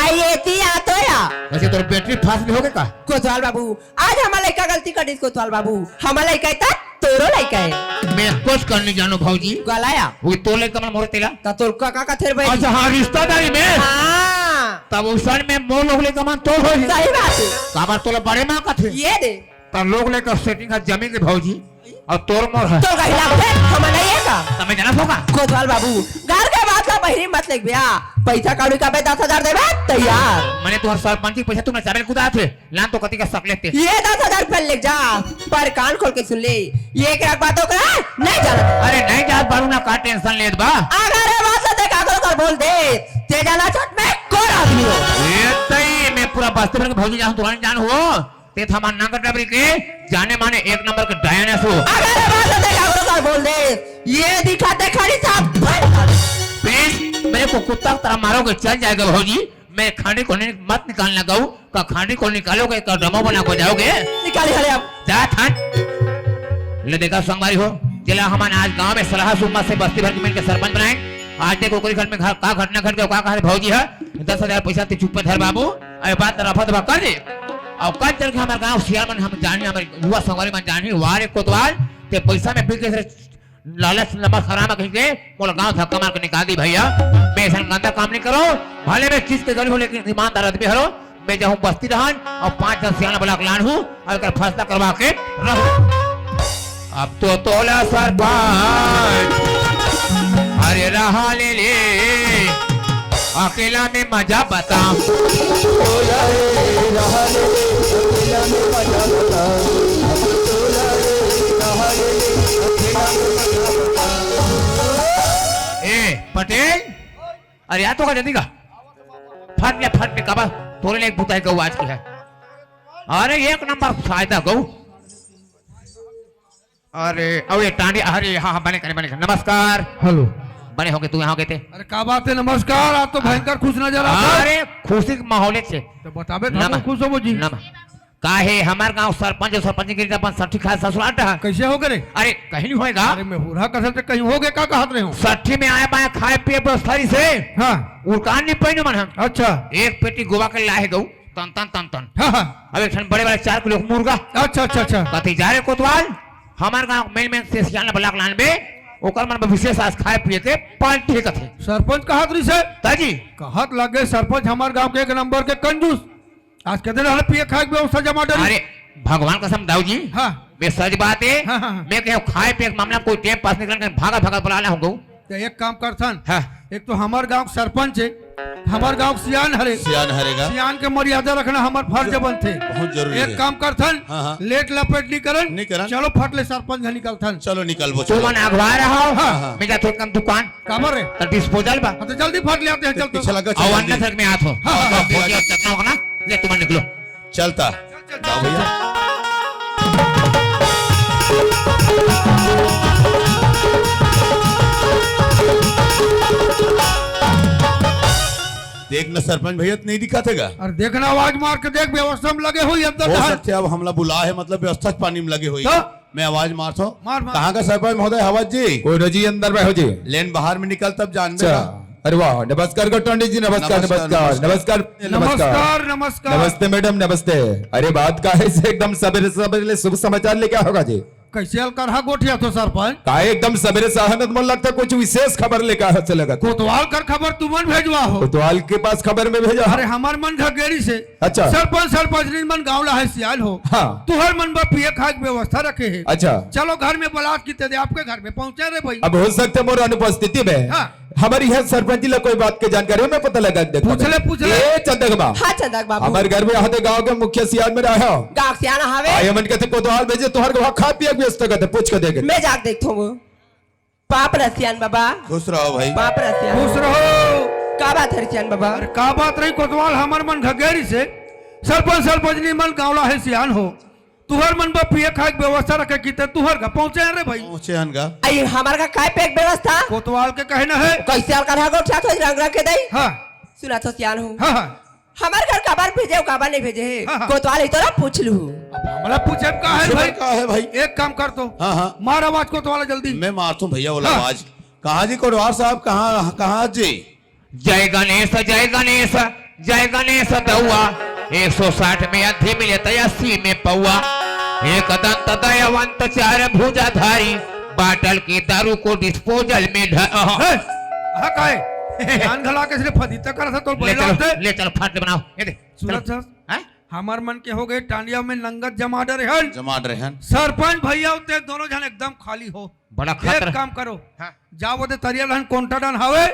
आइए तिया तोया
वैसे तो बैटरी फास्ट भी हो गए का
कोतवाल बाबू आज हमारा लड़का गलती कर दी कोतवाल बाबू हमारा लड़का था तोरो लड़का है
मैं कुछ करने जानो भाऊजी
गलाया
वो तो ले कमल मोरे तेला
ता तोर काका का थेर भाई
अच्छा हाँ रिश्तेदारी में
हां
तब उस में मोर लोग ले कमल तो हो
सही बात है
काबर तोला बड़े मां का थे
ये दे
तब लोग लेकर सेटिंग का जमीन के भाऊजी और तोर मोर है
तो गहिला है हमारा ये का
तुम्हें जाना होगा
कोतवाल बाबू घर के बात का बहिरी मत लिख बिया पैसा काउडी का 10,000 देबे तैयार
मैंने तुम्हारे सरपंच की पैसा तुमने चाबे कुदा थे लान तो कति का शक लेते
ये 10,000 रुपया लिख जा पर कान खोल के सुन ले ये एक बातों का नहीं जाना
अरे नहीं जात बारू ना का टेंशन लेत बा
अगर ये बात से कागल कर बोल दे ते जाना छट में कौन आदमी हो
ये तई मैं पूरा बस्ती भर के भाऊजी जान तुम्हारे जान हो ते थमा नंगर डबरी के जाने माने एक नंबर के डायनासोर
अगर ये बात से कागल कर बोल दे ये दिखाते खड़ी साहब
प्लीज मेरे को कुत्ता की तरह मारोगे चल जाएगा भाऊजी मैं खाने को नहीं मत निकालना गऊ का खाने को निकालोगे का डमो बना को जाओगे
निकाली हले अब
जा थान ले देखा संगवारी हो चला हमारे आज गांव में सलाह सुम्मा से बस्ती भर के मिल के सरपंच बनाए आज देखो कोई घर में घर का घटना घट गया का भाऊजी है 10,000 पैसा ते चुप धर बाबू अरे बात रफा दफा कर दे और कल चल के हमारे गांव सियार मन हम जाने हमारे युवा संगवारी मन जाने वारे कोतवाल ते पैसा में बिक के लालच नमक हराम कहीं के मोला गांव धक्का मार के निकाल दी भैया मैं ऐसा गंदा काम नहीं करो भले मैं चीज के गरीब हो लेकिन ईमानदार आदमी हरो मैं जाऊं बस्ती रहन और 5-10 सियाना बलाक लान हूं और कर फैसला करवा के रहूं अब तो तोला सरपंच अरे रहा ले अकेला में मजा बता ए पटेल अरे आ तो का जल्दी का फट ले कबा तोरे ले एक बुताई गऊ आज की है अरे एक नंबर फायदा गऊ अरे अब ये टांडी अरे हाँ बने करे नमस्कार
हेलो
बने होंगे तू यहाँ गए थे
अरे क्या बात है नमस्कार आप तो भयंकर खुश नजर आ रहे
अरे खुशी के माहौल से
तो बताबे
नमा।
खुश हो जी
नमा का है हमार गांव सरपंच और सरपंच के अपन साठी खास ससुराल रहा।
कैसे हो गए?
अरे कहीं नहीं होएगा।
अरे मैं हुरा कसम से कहीं हो गए, क्या कहत रहे हो?
साठी में आया पाया खाए पिए व्यवस्था से
हाँ
उड़कान नहीं पाई मन हम।
अच्छा
एक पेटी गोवा के लाए गऊ तन तन तन तन।
हाँ हाँ
अब एक ठन बड़े बड़े 4 किलो मुर्गा।
अच्छा अच्छा अच्छा
कथी जा रे कोतवाल हमार गांव मेन से सियाना ब्लॉक लान में ओकर मन में विशेष आज खाए पिए के पार्टी कथे।
सरपंच कहत रही से
ताजी
कहत लगे सरपंच हमार गांव के 1 नंबर के कंजूस। आज कहते रहे पिए खाए के व्यवस्था जमा डरी।
अरे भगवान कसम दाऊ जी
हाँ
मैं सच बात है।
हाँ, हाँ, हाँ।
मैं कहे खाए पिए के मामला कोई टेप पास निकल कर भागा भागा बुलाना होगा।
तो एक काम करथन।
हाँ।
एक तो हमार गांव सरपंच है, हमार गांव सियान हरे,
सियान हरेगा
सियान के मर्यादा रखना हमार फर्ज बनथे।
बहुत जरूरी
एक
है।
काम करथन
हाँ, हाँ।
लेट लपेट नहीं
नहीं
करन,
करन।
चलो फट ले सरपंच घर निकलथन।
चलो निकल वो
तू
चलो
मन अगवा रहा हो।
हाँ, हाँ।
मैं जाते कम दुकान
काबर रे?
तो डिस्पोजल बा
हाँ, तो जल्दी फट ले आते हैं चल
पीछे लगा
और
चल
अन्ना
जल्दी।
सड़क में हाथ हो।
हाँ, हाँ, हाँ।
बोझ चकना होगा ना ले तुम निकलो।
चलता जाओ भैया। देख न सरपंच भैया तो नहीं दिखातेगा।
और देखना आवाज मार के देख व्यवस्था में लगे हुई अंदर
हो
ढाल।
सकते अब हमला बुला है मतलब व्यवस्था पानी में लगे हुई।
तो?
मैं आवाज मारता हूँ।
मार, मार।
कहाँ का सरपंच महोदय हवज जी?
कोई जी अंदर बैठो जी।
लेन बाहर में निकल तब जान
अच्छा अरे वाह नमस्कार गौतम जी नमस्कार
नमस्कार,
नमस्कार नमस्कार
नमस्कार नमस्कार।
नमस्ते मैडम नमस्ते। अरे बात का है से एकदम सवेरे सवेरे शुभ समाचार लेके होगा जी।
कैसे हल हा गोठिया तो सरपंच
का एकदम सवेरे सहनत मन लगता है कुछ विशेष खबर लेके आया चलेगा।
कोतवाल कर खबर तुमन भेजवा हो।
कोतवाल के पास खबर में भेजा।
अरे हमार मन घगेरी से
अच्छा।
सरपंच मन गाँव ला है सियाल हो।
हाँ।
तुहर मन बा पिए खाए की व्यवस्था रखे है।
अच्छा
चलो घर में बलात की दे आपके घर में पहुंचे रे भाई।
अब हो सकते मोर अनुपस्थिति में
हाँ।
हमारी यहाँ सरपंच जी ला कोई बात के जानकारी में पता लगा देखो।
पूछ ले।
ए चंदगमा
हाँ चंदक बाबू
हमारे घर में यहाँ गाँव के मुखिया सियान में रहा हो।
गाँव से आना हवे
आये मन कहते कोतवाल भेजे तुहर के वहाँ खा पिया व्यवस्था करते पूछ के देखे।
मैं जाके देखता हूँ। पाप रसियान बाबा
खुश रहो भाई।
पाप रसियान
खुश रहो।
का बात है रसियान बाबा?
अरे का बात रही कोतवाल हमार मन घगेरी से सरपंच मन गाँव ला है सियान हो। तुहर मन बा पिए खाए की व्यवस्था रखे की तुहर का पहुंचे रे भाई।
पहुंचे हनगा।
आई हमार का काय पैक व्यवस्था
कोतवाल के कहना है।
कैसे हल कर हागो क्या तो रंग रंग के दई
हाँ
सुना तो सियान हूँ।
हाँ हाँ
हमारे घर काबार भेजे काबार नहीं भेजे है
हाँ, हाँ।
कोतवाल ही तो ना पूछ लू।
हमारा पूछे का है भाई।
का है भाई?
एक काम कर तो
हाँ, हाँ।
मार आवाज कोतवाल जल्दी।
मैं मारता हूँ भैया बोला
हाँ।
आवाज। कहाँ जी कोटवार साहब कहाँ कहाँ जी?
जय गणेश जय गणेश जय गणेश दौआ 160 में अधी मिले 80 में पौआ एक दंत दयावंत 4 भुजाधारी बाटल के दारू को डिस्पोजल में
हाँ का है ध्यान घला के सिर्फ फदीता करा था तो
ले चलो फाट बनाओ ये दे
सूरत
चलो।
सर
हैं?
हमार मन के हो गए टांडिया में नंगत जमा डरे हन।
जमा रहन।
सरपंच भैया उते दोनों जन एकदम खाली हो।
बड़ा
एक
खतरा
काम करो
हाँ।
जाओ उते तरिया रहन कोंटा डन हवे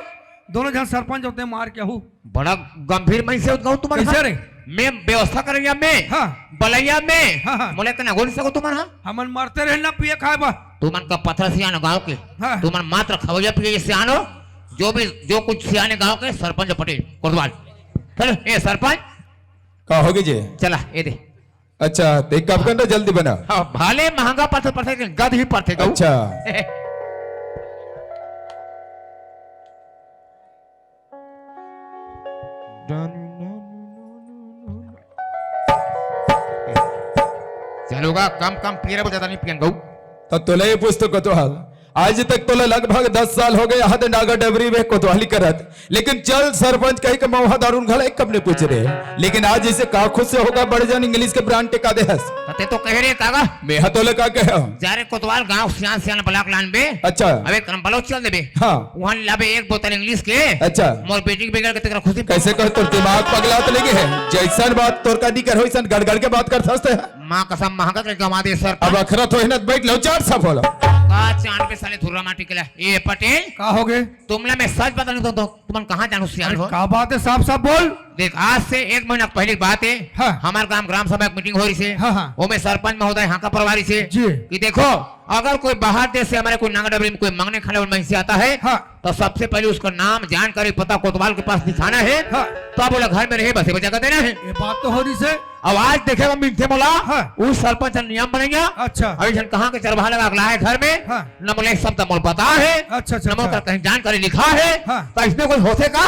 दोनों जन सरपंच उते मार के हूँ।
बड़ा गंभीर मन से उद्गाऊ तुम्हारे
कैसे रे?
मैं व्यवस्था करिया में
हाँ।
बलैया में
हाँ, हाँ।
मोले तना गोली सको तुम्हारा
हमन मारते रहे ना पिए खाए बा।
तुमन का पत्थर सियानो गांव के
हाँ।
तुमन मात्र खवैया पिए सियानो जो कुछ सियाने गांव के सरपंच पटेल कोतवाल चलो ए सरपंच
का होगी जी?
चला ये दे
अच्छा तो एक काम करना जल्दी बना।
हाँ, भाले महंगा पत्थर पड़ते गद ही पड़ते गऊ
अच्छा
चलोगा कम कम पीरे ज्यादा नहीं पियन गऊ
तो तोले ये पुस्तक कोतवाल आज तक तोले लगभग 10 साल हो गए यहाँ नागा डबरी में कोतवाली करत लेकिन चल सरपंच कही के मौहा दारून घड़ा एक कब ने पूछ रहे लेकिन आज इसे का खुद से होगा बढ़ जान इंग्लिश के ब्रांड टेका दे हस
ते तो कह रहे कागा
मैं तोले का कह
जा रे कोतवाल गांव सियान सियान ब्लॉक लान बे
अच्छा
अबे करम बलो चल देबे
हाँ
वहां लाबे एक बोतल इंग्लिश के
अच्छा
मोर बेटी के बिगड़ के तेरा खुशी
कैसे कह तोर दिमाग पगला तो लगे है जैसन बात तोर का दी कर होइसन गड़गड़ के बात कर सकते
मां कसम महंगा के गवा दे सर
अब अखरत हो हिनत बैठ लो चार सब बोलो
का चांद पे साले धुर्रा माटी के ये पटेल
का हो गए?
तुमला मैं सच बता नहीं तो तुम कहां जानू सियान हो
का बात है साफ साफ बोल।
देख आज से 1 महीना पहले की बात है
हाँ।
हमारे ग्राम सभा की मीटिंग हो रही है
हाँ, हाँ।
वो में सरपंच महोदय यहाँ का प्रभारी से
जी।
कि देखो अगर कोई बाहर देश से हमारे कोई नागा डबरी में कोई मांगने खाने वाला महिषी आता है
हाँ।
तो सबसे पहले उसका नाम जानकारी पता कोतवाल के पास दिखाना है
हाँ।
तो आप बोला घर में रहे बसे बचा कर देना है
ये बात तो हो रही से।
अब आज देखेगा मिलते बोला
हाँ।
उस सरपंच ने नियम बनेगा
अच्छा।
अभी जन कहाँ के चरवाहा लगा के लाए घर में
हाँ।
न बोले शब्द मोल पता है
अच्छा, अच्छा,
न मोल
अच्छा।
कहीं जानकारी लिखा है
हाँ।
तो इसमें कोई होते का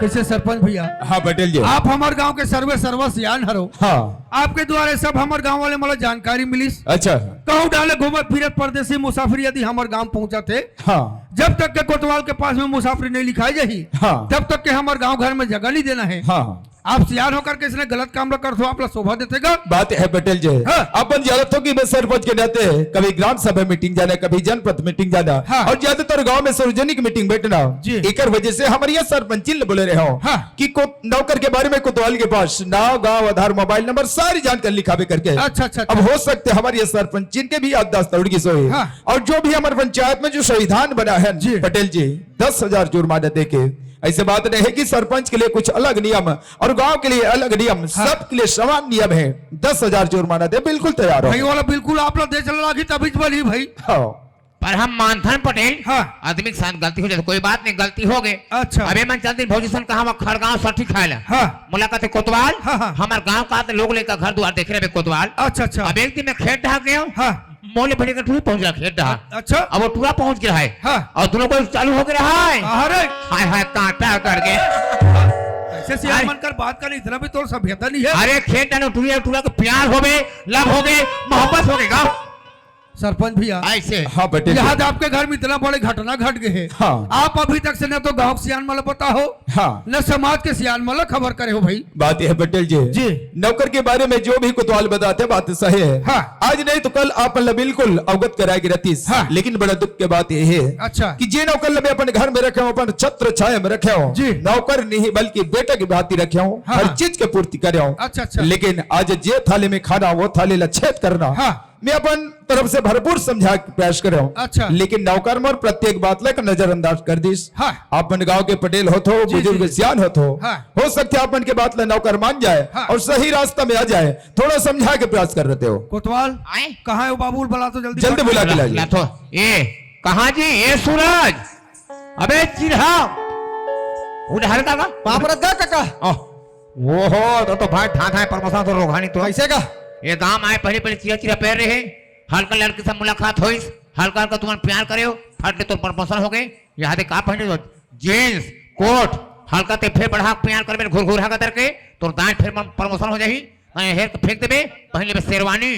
कैसे सरपंच भैया
हाँ पटेल जी।
आप हमारे गांव के सर्व सियान हरो।
हाँ
आपके द्वारा सब हमारे गांव वाले मतलब जानकारी मिलिस।
अच्छा।
कहूँ डाले घूमत फिरत परदेसी मुसाफिर यदि हमारे गांव पहुंचा थे,
हाँ
जब तक के कोतवाल के पास में मुसाफिर नहीं लिखाई जाही,
हाँ।
तब तक के हमारे गांव घर में जगह नहीं देना है।
हाँ
आप सियान होकर के इसने गलत काम न कर तो आप शोभा देतेगा।
बात है पटेल जी।
हाँ।
अपन ज्यादातर की बस सरपंच के नाते कभी ग्राम सभा मीटिंग जाना, कभी जनपद मीटिंग जाना,
हाँ।
और ज्यादातर गांव में सार्वजनिक मीटिंग बैठना।
जी।
एक वजह से हमारे यहाँ सरपंच बोले रहे हो
हाँ।
कि नौकर के बारे में कोतवाल के पास नाव, गांव, आधार, मोबाइल नंबर सारी जानकारी लिखावे करके।
अच्छा, अच्छा,
अब हो सकते हमारे ये सरपंच जिनके भी याददाश्त तोड़ की सोई।
हाँ।
और जो भी हमारे पंचायत में जो संविधान बना है
जी।
पटेल जी 10,000 जुर्माना देके, ऐसे बात नहीं है कि सरपंच के लिए कुछ अलग नियम और गांव के लिए अलग नियम, सबके लिए समान नियम है। 10,000 जुर्माना दे, बिल्कुल तैयार हो।
भाई वाला बिल्कुल आप लोग दे चल रहा तभी बोली भाई।
हाँ।
पर हम मानथन पटेल,
हाँ।
आदमी के साथ गलती हो जाए कोई बात नहीं, गलती हो गए।
अच्छा।
अबे मन चलती भौजीसन कहा हम खड़गांव सठी खाएला।
हाँ।
मुलाकात कोतवाल।
हाँ, हाँ।
हमारे गांव का तो लोग लेकर घर द्वार देख रहे कोतवाल।
अच्छा अच्छा।
अब एक दिन मैं खेत ढहा गया,
हाँ।
मोले भरे का टूरी पहुंच रहा खेत ढहा।
अच्छा।
अब वो टूरा पहुंच गया है।
हाँ।
और दोनों को चालू हो गया है।
अरे
हाय हाय कांटा करके।
ऐसे सियान बनकर बात करनी इतना भी तो सभ्यता नहीं है।
अरे खेत डालो टूरी टूरा के प्यार हो गए, लव हो गए, मोहब्बत हो गए गाँव
सरपंच भैया
ऐसे।
हाँ पटेल जी।
यहाँ आपके घर में इतना बड़े घटना घट गए है।
हाँ।
आप अभी तक से न तो गांव के सियान मला पता हो,
हाँ।
न समाज के सियान मला खबर करे हो भाई।
बात यह है पटेल जी।
जी।
नौकर के बारे में जो भी कोतवाल बताते हैं बात सही है।
हाँ।
आज नहीं तो कल आप बिल्कुल अवगत कराएगी रतीश।
हाँ।
लेकिन बड़ा दुख की बात यह है
अच्छा।
कि जे नौकर लबे अपन घर में रखे हो, अपन छत्र छाया में रखे हो,
जी।
नौकर नहीं बल्कि बेटा की भांति रखे हो,
हाँ।
हर चीज के पूर्ति करे हो।
अच्छा, अच्छा।
लेकिन आज जे थाली में खाना वो थाली लच्छेद करना,
हाँ।
मैं अपन तरफ से भरपूर समझा के प्रयास कर रहा हूँ।
अच्छा।
लेकिन नौकर मोर प्रत्येक बात लेकर नजरअंदाज कर दीस।
हाँ।
अपन गांव के पटेल हो तो,
जी,
बुजुर्ग
जी।
सियान हो तो,
हाँ।
हो सकते है अपन के बात ले नौकर मान जाए।
हाँ।
और सही रास्ता में आ जाए। थोड़ा समझा के प्रयास कर रहे हो।
कोतवाल
आए?
कहाँ है वो बाबूल, बुला तो जल्दी।
जल्दी बुला के
ला
लाइए।
तो ये कहा जी, ये सूरज, अबे चिढ़ा उधर का
पापरत का काका
वो हो तो भाई था प्रमोशन तो रोगानी तो
कैसे का
ये गांव आए पहले पहले चिरा चिरा पैर रहे, हल्का लड़के से मुलाकात हुई, हल्का हल्का तुम्हारे प्यार करे हो, फट तो प्रमोशन हो गए। यहाँ से कहा पहने जींस कोट हल्का ते फिर बढ़ा प्यार कर घुर घुर करके तो दाएं फिर प्रमोशन हो जाही। हेर फेंक देबे पहले में शेरवानी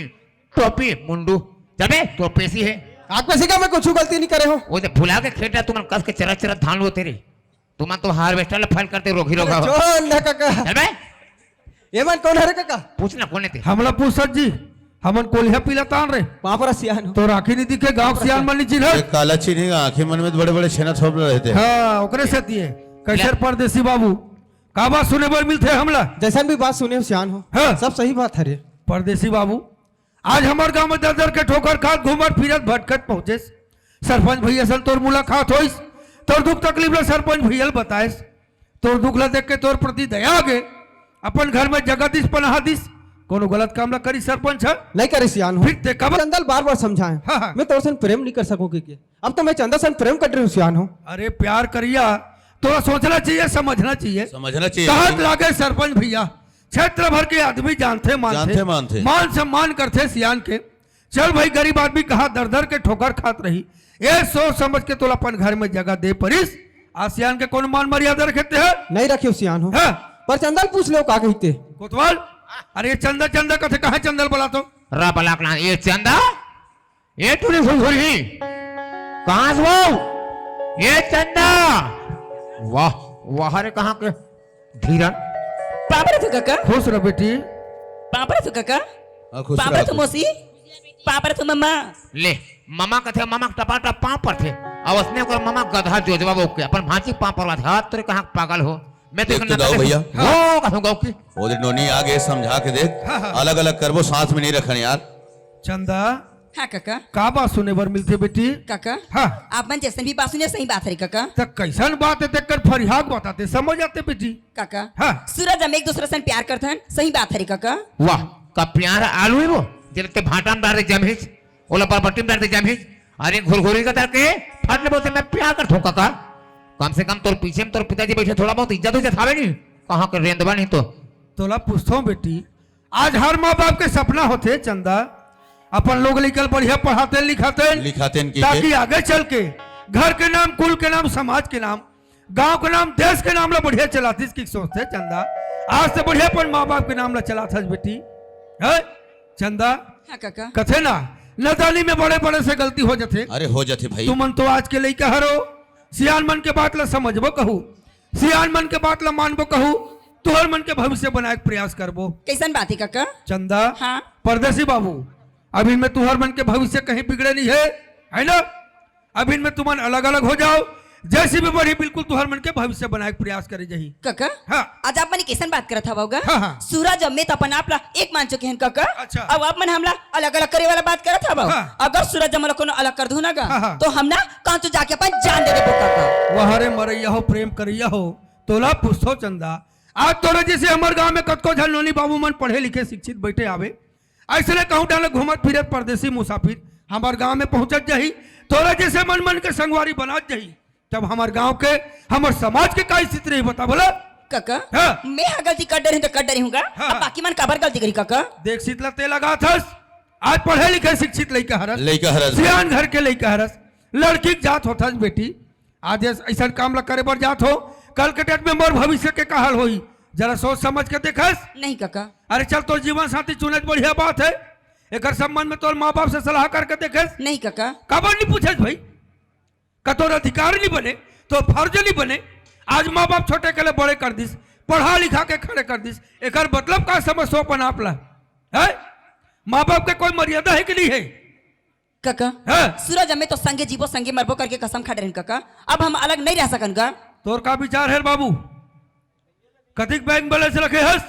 टोपी मुंडू चले तो पेशी है।
आप कैसे का मैं कुछ गलती नहीं करे हो।
वो जो भुला के खेटा तुम कस के चरा चरा धान लो तेरे, तुम तो हार्वेस्टर फाइल करते रोगी रोगा हो।
जोन ना काका
चल बे
ये मन कौन है रे काका।
पूछना कौन थे।
हमला पूछत जी हमन कोलिया पीला तान रे
पापरत सियान हो।
तो राखी नहीं दिखे गांव के सियान मन नहीं चिन्ह।
एक काला चीनी का आंखें मन में बड़े बड़े छेना थोप रहते हैं।
हाँ ओकरे से दिए कैसे परदेसी बाबू का बात सुने पर मिलते हमला।
जैसन भी बात सुने हो सियान हो।
हाँ।
सब सही बात है रे।
परदेसी बाबू आज हमारे गांव में दर दर के ठोकर खात घूमत फिरत भटकत पहुंचे। सरपंच भैया सन तोर मुलाकात होइस, तोर दुख तकलीफ ला सरपंच भैया बताएस, तोर दुख ला देख के तोर प्रति दया आ गए, अपन घर में जगह दिस पनाह दिस, कोनो गलत काम ला करी सरपंच है
नहीं करे सियान हो।
फिर ते कब।
चंदल बार बार समझाए
हाँ, हाँ।
मैं तोर सन प्रेम नहीं कर सकूंगी कि अब तो मैं चंदा सन प्रेम कर रही हूँ सियान हो।
अरे प्यार करिया तो सोचना चाहिए, समझना चाहिए।
समझना चाहिए।
कहत लागे सरपंच भैया क्षेत्र भर के आदमी जानते
मानते।
मान सम्मान करते सियान के। चल भाई गरीब आदमी कहा दर दर के ठोकर खात रही, ये सोच समझ के तो अपन घर में जगह दे परिस आसियान के कौन मान मर्यादा रखते हैं।
नहीं रखियो सियान हो।
हाँ?
पर चंदल पूछ लो का कहते।
कोतवाल अरे ये चंदा चंदा कथे कहा चंदल बोला तो
रा बलाकला ये चंदा ये तूने सुनसुरी कहां से वो ये चंदा वाह वाह रे कहां के धीरन
पापा रे काका
खुश रह बेटी।
पापा रे काका
हाँ, खुश
पापा
रहो,
तो मौसी पापा रे मम्मा
ले मामा कथे मामा टपा टप पांव पर थे और उसने को मामा गधा जोजवा वो के अपन भांची पांव पर था तेरे कहां पागल हो। मैं तो
देख तो गाओ भैया।
हो कहूं गाओ की
वो नोनी आगे समझा के देख।
हाँ, हाँ।
अलग अलग करबो साथ में नहीं रखन यार।
चंदा
हाँ काका
का बात सुने बर मिलते बेटी।
काका
हाँ
आप मन जैसे भी बात सुने सही बात है काका।
तो कैसन बात है तेरे कर फरियाद बताते समझ आते बेटी।
काका
हाँ।
सूरज हम एक दूसरे से प्यार करते हैं सही बात है काका।
वाह का प्यार आलू है वो जिरते भाटा में डाल दे जमहिज ओला पर बट्टी में डाल दे जमहिज। अरे घुरघुरी का करके फटने बोलते मैं प्यार कर ठोका का कम से कम तोर पीछे में तोर पिताजी बैठे थोड़ा बहुत इज्जत उज्जत हावे नहीं कहाँ कर रेंदवा नहीं तो
तोला पूछता हूँ बेटी आज हर माँ बाप के सपना होते चंदा अपन लोग निकल बढ़िया पढ़ाते लिखाते
लिखाते इनकी
ताकि आगे चल के घर के नाम कुल के नाम समाज के नाम गांव के नाम देश के नाम ला बढ़िया चलातीस की सोचते चंदा। आज से बढ़िया पर माँ बाप के नाम ला चलाता बेटी है चंदा।
हाँ काका
कथे ना नदानी में बड़े बड़े से गलती हो जाते।
अरे हो जाते भाई।
तुमन तो आज के लइका हरो सियान मन के बात ला समझबो कहू, सियान मन के बात ला मानबो कहू, तुहर मन के भविष्य बनाए के प्रयास करबो।
कैसन बात है काका?
चंदा
हाँ
परदेसी बाबू अभी में तुहर मन के भविष्य कहीं बिगड़े नहीं है ना। अभी में तुमन अलग अलग हो जाओ, जैसी भी बड़ी बिल्कुल तुहर मन के भविष्य बनाए के प्रयास करे जही।
काका
हाँ।
आज आप मन कैसन बात करत हवा होगा?
हाँ, हाँ।
सूरज अमित अपन आपला एक मान चुके हैं काका।
अच्छा।
अब आप मन हमला अलग अलग करे वाला बात करत हवा।
हाँ।
अगर सूरज हमला कोनो अलग कर दू ना गा
हाँ, हाँ।
तो हम ना कहां तो जाके अपन जान दे देबो काका।
वहारे मरैया हो प्रेम करैया हो तोला पुछो चंदा। आज तोरे जैसे हमारे गांव में कतको झलनोनी बाबू मन पढ़े लिखे शिक्षित बैठे आवे, ऐसे कहूँ डाले घूमत फिरत परदेसी मुसाफिर हमारे गांव में पहुंचत जाही। तोरे जैसे मन मन के संगवारी बनात जाही, तब हमारे गांव के हमारे समाज के का स्थिति रही बता बोला
काका।
हाँ।
मैं हाँ गलती कर डरी तो कर डरी हूँगा।
हाँ।
अब बाकी मन काबर गलती करी काका?
देख शीतला ते लगा थस। आज पढ़े लिखे शिक्षित लइका हरस,
लइका हरस।
सियान घर के लइका हरस, लड़की के जात होता बेटी। आज ऐसा काम ला करे बर जात हो, कल के डेट में मोर भविष्य के का हाल होई, जरा सोच समझ के देखस।
नहीं काका।
अरे चल तो जीवन साथी चुने बढ़िया बात है, एक संबंध में तोर माँ बाप से सलाह करके देखस।
नहीं काका।
कबर नहीं पूछे भाई, कतोर अधिकार नहीं बने तो फर्ज नहीं बने। आज माँ बाप छोटे के लिए बड़े कर दिस, पढ़ा लिखा के खड़े कर दिस, एक मतलब का समझो अपन आप ला है। माँ बाप के कोई मर्यादा है कि नहीं है
काका?
है?
सूरज हमें तो संगे जीवो संगे मरबो करके कसम खा रहे काका। अब हम अलग नहीं रह सकन का।
तोर का विचार है बाबू? कतिक बैंक बैलेंस रखे हस?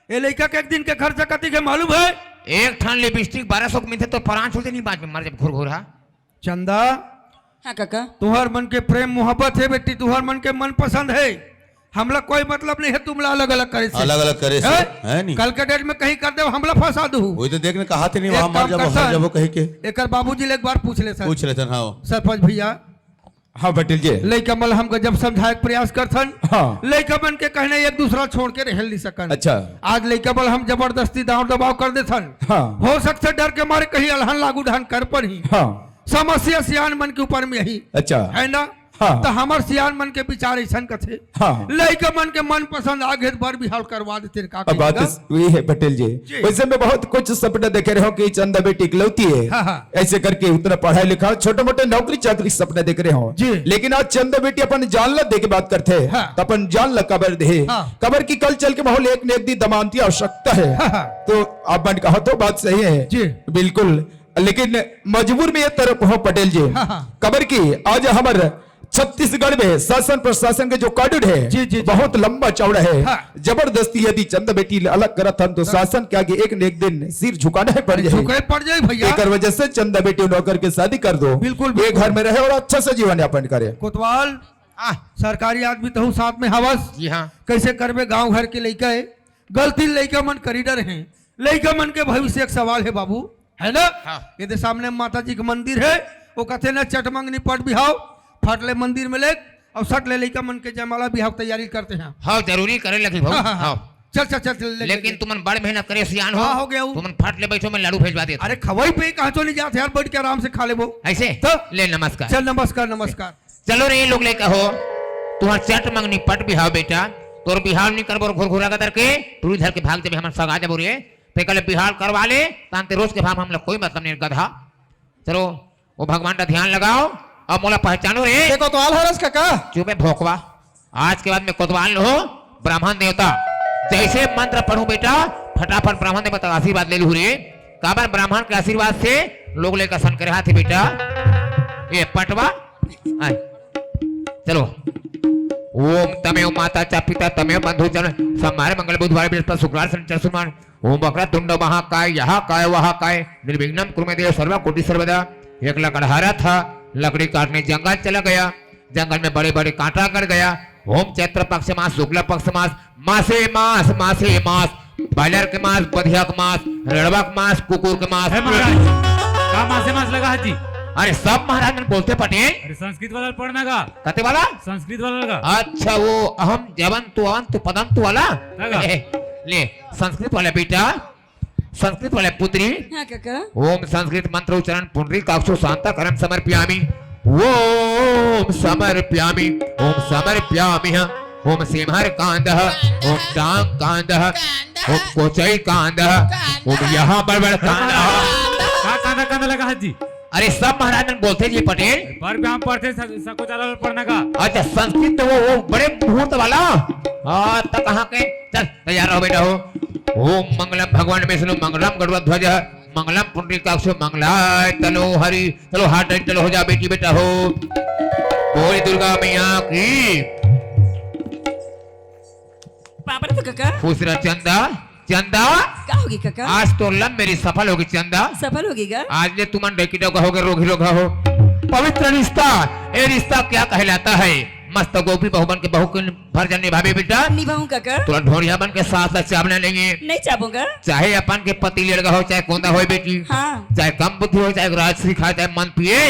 ये लड़का के एक दिन के खर्चा कतिक है मालूम है?
एक ठान लिपस्टिक 1200 के मिलते तो प्राण छोड़ते नहीं, बाद में मर जब घुर घुरा।
चंदा
हाँ काका।
तुहर मन के प्रेम मोहब्बत है बेटी, तुहर मन के मन पसंद है, हमला कोई मतलब नहीं है तुमला अलग अलग करे से।
अलग अलग करे से है नहीं।
कल के डेट में कहीं कर दे हमला फंसा दू।
वही तो देखने कहा थे नहीं
एक
वहां मार
काम
जब
करता
हर
है।
जब कही के
एक बाबूजी ले एक बार पूछ ले सर,
पूछ रहे थे। हाँ
सरपंच भैया
हाँ पटेल जी।
लइका मल हमको जब समझाए के प्रयास करथन,
हाँ।
लइका मन के कहने एक दूसरा छोड़ के रह नहीं सकन।
अच्छा।
आज लइका मल हम जबरदस्ती दाव दबाव कर देथन।
हाँ।
हो सकता डर के मारे कहीं अलहन लागू ढहन कर पर ही।
हाँ।
समस्या सियान मन के ऊपर में यही
अच्छा।
है ना।
हाँ।
तो हमार सियान मन के विचार ऐसा कथे,
हाँ।
लइका मन के मन पसंद आगे बार बिहार करवा देते का
अब बात
कहिएगा?
वही है पटेल जी,
जी।
वैसे में बहुत कुछ सपने देखे रहे हो कि चंदा बेटी इकलौती है,
हाँ, हाँ।
ऐसे करके उतना पढ़ाई लिखा छोटे मोटे नौकरी चाकरी सपने देख रहे हो
जी।
लेकिन आज चंदा बेटी अपन जान ला दे के बात करते हैं,
हाँ।
तो अपन जान ला कबर दे,
हाँ।
कबर की कल चल के माहौल एक ने एक दी दमानती आवश्यकता है।
हाँ, हाँ।
तो अपन कहा तो बात सही है
जी।
बिल्कुल, लेकिन मजबूर में ये तरफ हो पटेल जी,
हाँ, हाँ।
कबर की आज हमारे छत्तीसगढ़ में शासन प्रशासन के जो कानून है
जी, जी, जी।
बहुत लंबा चौड़ा है।
हाँ।
जबरदस्ती यदि चंद बेटी अलग करत हन तो शासन के आगे एक न एक दिन सिर झुकाना है पड़ जाए।
झुके पड़ जाए भैया।
एकर वजह से चंदा बेटी नौकर के शादी कर दो,
बिल्कुल,
एक
बिल्कुल।
घर में रहे और अच्छा से जीवन यापन करे।
कोतवाल सरकारी आदमी तो हूँ साथ में हवस।
जी हाँ।
कैसे करबे गांव घर के लइका है, गलती लइका मन करीडर है, लइका मन के भविष्य एक सवाल है बाबू, है ना।
हाँ।
ये तो सामने माता जी का मंदिर है, वो कहते ना चटमंगनी पट बिहाव फटले मंदिर में ले और सट ले लइका मन के जयमाला बिहाव तैयारी करते हैं।
हाँ जरूरी करे लगी
हाँ,
भाऊ।
हाँ, हाँ।
हाँ
चल चल चल चल ले,
लेकिन तुमन बड़ मेहनत करे सियान हो।
हाँ, हो गया हूँ।
तुमन फट ले बैठो, मैं लाडू भेजवा देता।
अरे खवाई पे कहाँ तो नहीं जाते यार, बैठ के आराम से खा ले वो।
ऐसे
तो
ले नमस्कार।
चल नमस्कार नमस्कार।
चलो रे ये लोग लेकर हो तुहार चट मंगनी पट बिहाव बेटा, तोर बिहाव नहीं करबो घुर घुरा कर के तू इधर के भाग जब हम सगा जब रे पे कल बिहार करवा ले तांते रोज के भाव हम लोग कोई मतलब नहीं गधा। चलो वो भगवान का ध्यान लगाओ और मोला पहचानो रे।
देखो तो आल हरस काका।
चुप है भोकवा, आज के बाद में कोतवाल हो ब्राह्मण देवता, जैसे मंत्र पढ़ू बेटा फटाफट ब्राह्मण देवता का आशीर्वाद ले लू रे। काबर ब्राह्मण के आशीर्वाद से लोग लेकर सन करे हाथी बेटा ये पटवा आए। चलो ओम तमेव माता च पिता तमेव बंधु जन सोमवार मंगल बुधवार बृहस्पति शुक्रवार शनिवार सोमवार ओम वक्रतुंड महाकाय यह काय वह काय निर्विघ्नं कुरु मे देव सर्व कोटि सर्वदा। एक लकड़हारा था, लकड़ी काटने जंगल चला गया, जंगल में बड़े बड़े कांटा कर गया। ओम चैत्र पक्ष मास शुक्ल पक्ष मास मासे मास मासे मास ब्रॉयलर के मास बधिया के मास रेड़वा के मास कुकुर के मास।
का मासे मास लगा हाथी।
अरे सब महाराज में बोलते पटेल।
अरे संस्कृत वाला पढ़ना का।
कते वाला?
संस्कृत वाला लगा।
अच्छा वो अहम जवंतु अवंतु पदंतु वाला
लगा।
ले संस्कृत वाला बेटा, संस्कृत वाले पुत्री।
हाँ काका।
ओम संस्कृत मंत्र उच्चारण पुंडरी काक्षो शांता करम समर्पयामि। वो ओम समर्प्यामि ओम समर्प्यामि ओम सिंहर कांदः ओम डांग कांदः ओम कोचई कांदः ओम यहाँ बड़बड़ कांदः।
का कांदा कांदा लगा हाथ जी
अरे सब महाराज बोलते जी पटेल।
पर भी हम पढ़ते सबको ज्यादा पढ़ना का।
अच्छा संस्कृत तो वो बड़े मुहूर्त वाला। हाँ तब कहाँ के चल तैयार रहो बेटा हो। ओम मंगलम भगवान विष्णु मंगलम गरुड़ध्वज मंगलम पुंडरीकाक्ष मंगलाय तलो हरि। चलो हाथ डाल चलो हो जा बेटी बेटा हो। बोल दुर्गा मैया की।
पापा तो काका
खुश रह चंदा। चंदा
का होगी काका?
आज तो लब मेरी सफल होगी चंदा।
सफल होगी का?
आज ने तुम डेकी डोगा हो गए रोगी रोगा हो। पवित्र रिश्ता ये रिश्ता क्या कहलाता है। मस्त गोपी बहु बन के बहु के फर्ज निभावे बेटा।
निभाऊं काका?
तुरंत ढोरिया बन के साथ चावल लेंगे।
नहीं चाहूंगा।
चाहे अपन के पति लड़का हो चाहे कोंदा हो बेटी।
हाँ।
चाहे कम बुद्धि हो चाहे राजश्री खाए चाहे मन पिए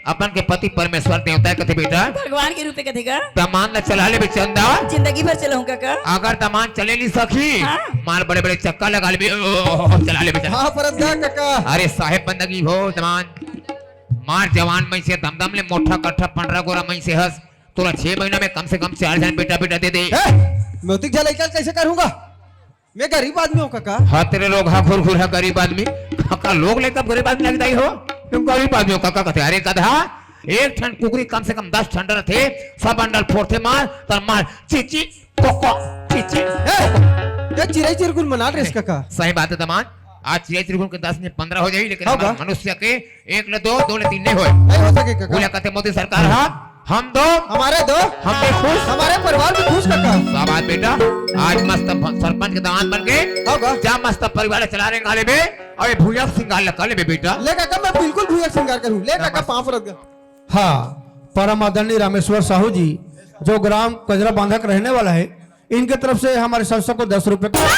अपन के पति परमेश्वर देवता कथे बेटा।
भगवान के रूपे कथेगा?
तमान न चला ले चंदा।
जिंदगी भर चलाऊं काका?
अगर तमान चले नहीं सकी
हाँ।
मार बड़े बड़े चक्का लगा ले चला ले बेटा।
हाँ परदगा काका।
अरे साहेब बंदगी हो तमान मार जवान मई से दमदम ले मोटा कट्ठा 15 गोरा मई से हंस तोरा 6 महीना में कम से कम 4 जन बेटा बेटा दे दे।
मोतिक जल कैसे करूंगा? मैं गरीब आदमी हूँ काका।
हाँ तेरे लोग हाँ घुर घुर है गरीब आदमी। काका लोग लेकर गरीब आदमी लगता ही हो। तुम गरीब आदमी हो काका कहते अरे गधा एक ठंड कुकरी कम से कम 10 ठंडर थे सब अंडल फोड़ते मार तर मार चीची कोको चीची।
ये चिराई चिरकुल मना रहे काका।
सही बात है दमान आज चिड़ै चिरकुल के 10 में 15 हो जाएगी लेकिन
होगा।
मनुष्य के 1 ले 2 2 ले 3 नहीं होए।
नहीं हो सके काका।
बोला कहते मोदी सरकार हाँ हम दो
हमारे दो
हम भी खुश
हमारे परिवार भी खुश काका।
शाबाश बेटा आज मस्त सरपंच के दामाद बन गए।
होगा।
जा मस्त परिवार चला रहे गाले में और भूया सिंगार लगा ले बेटा।
ले काका मैं बिल्कुल भूया श्रृंगार करूं। ले काका पांव परदगा।
हाँ परम आदरणीय रामेश्वर साहू जी जो ग्राम कजरा बांधक रहने वाला है इनके तरफ से हमारे संस्था को 10 रुपए
चला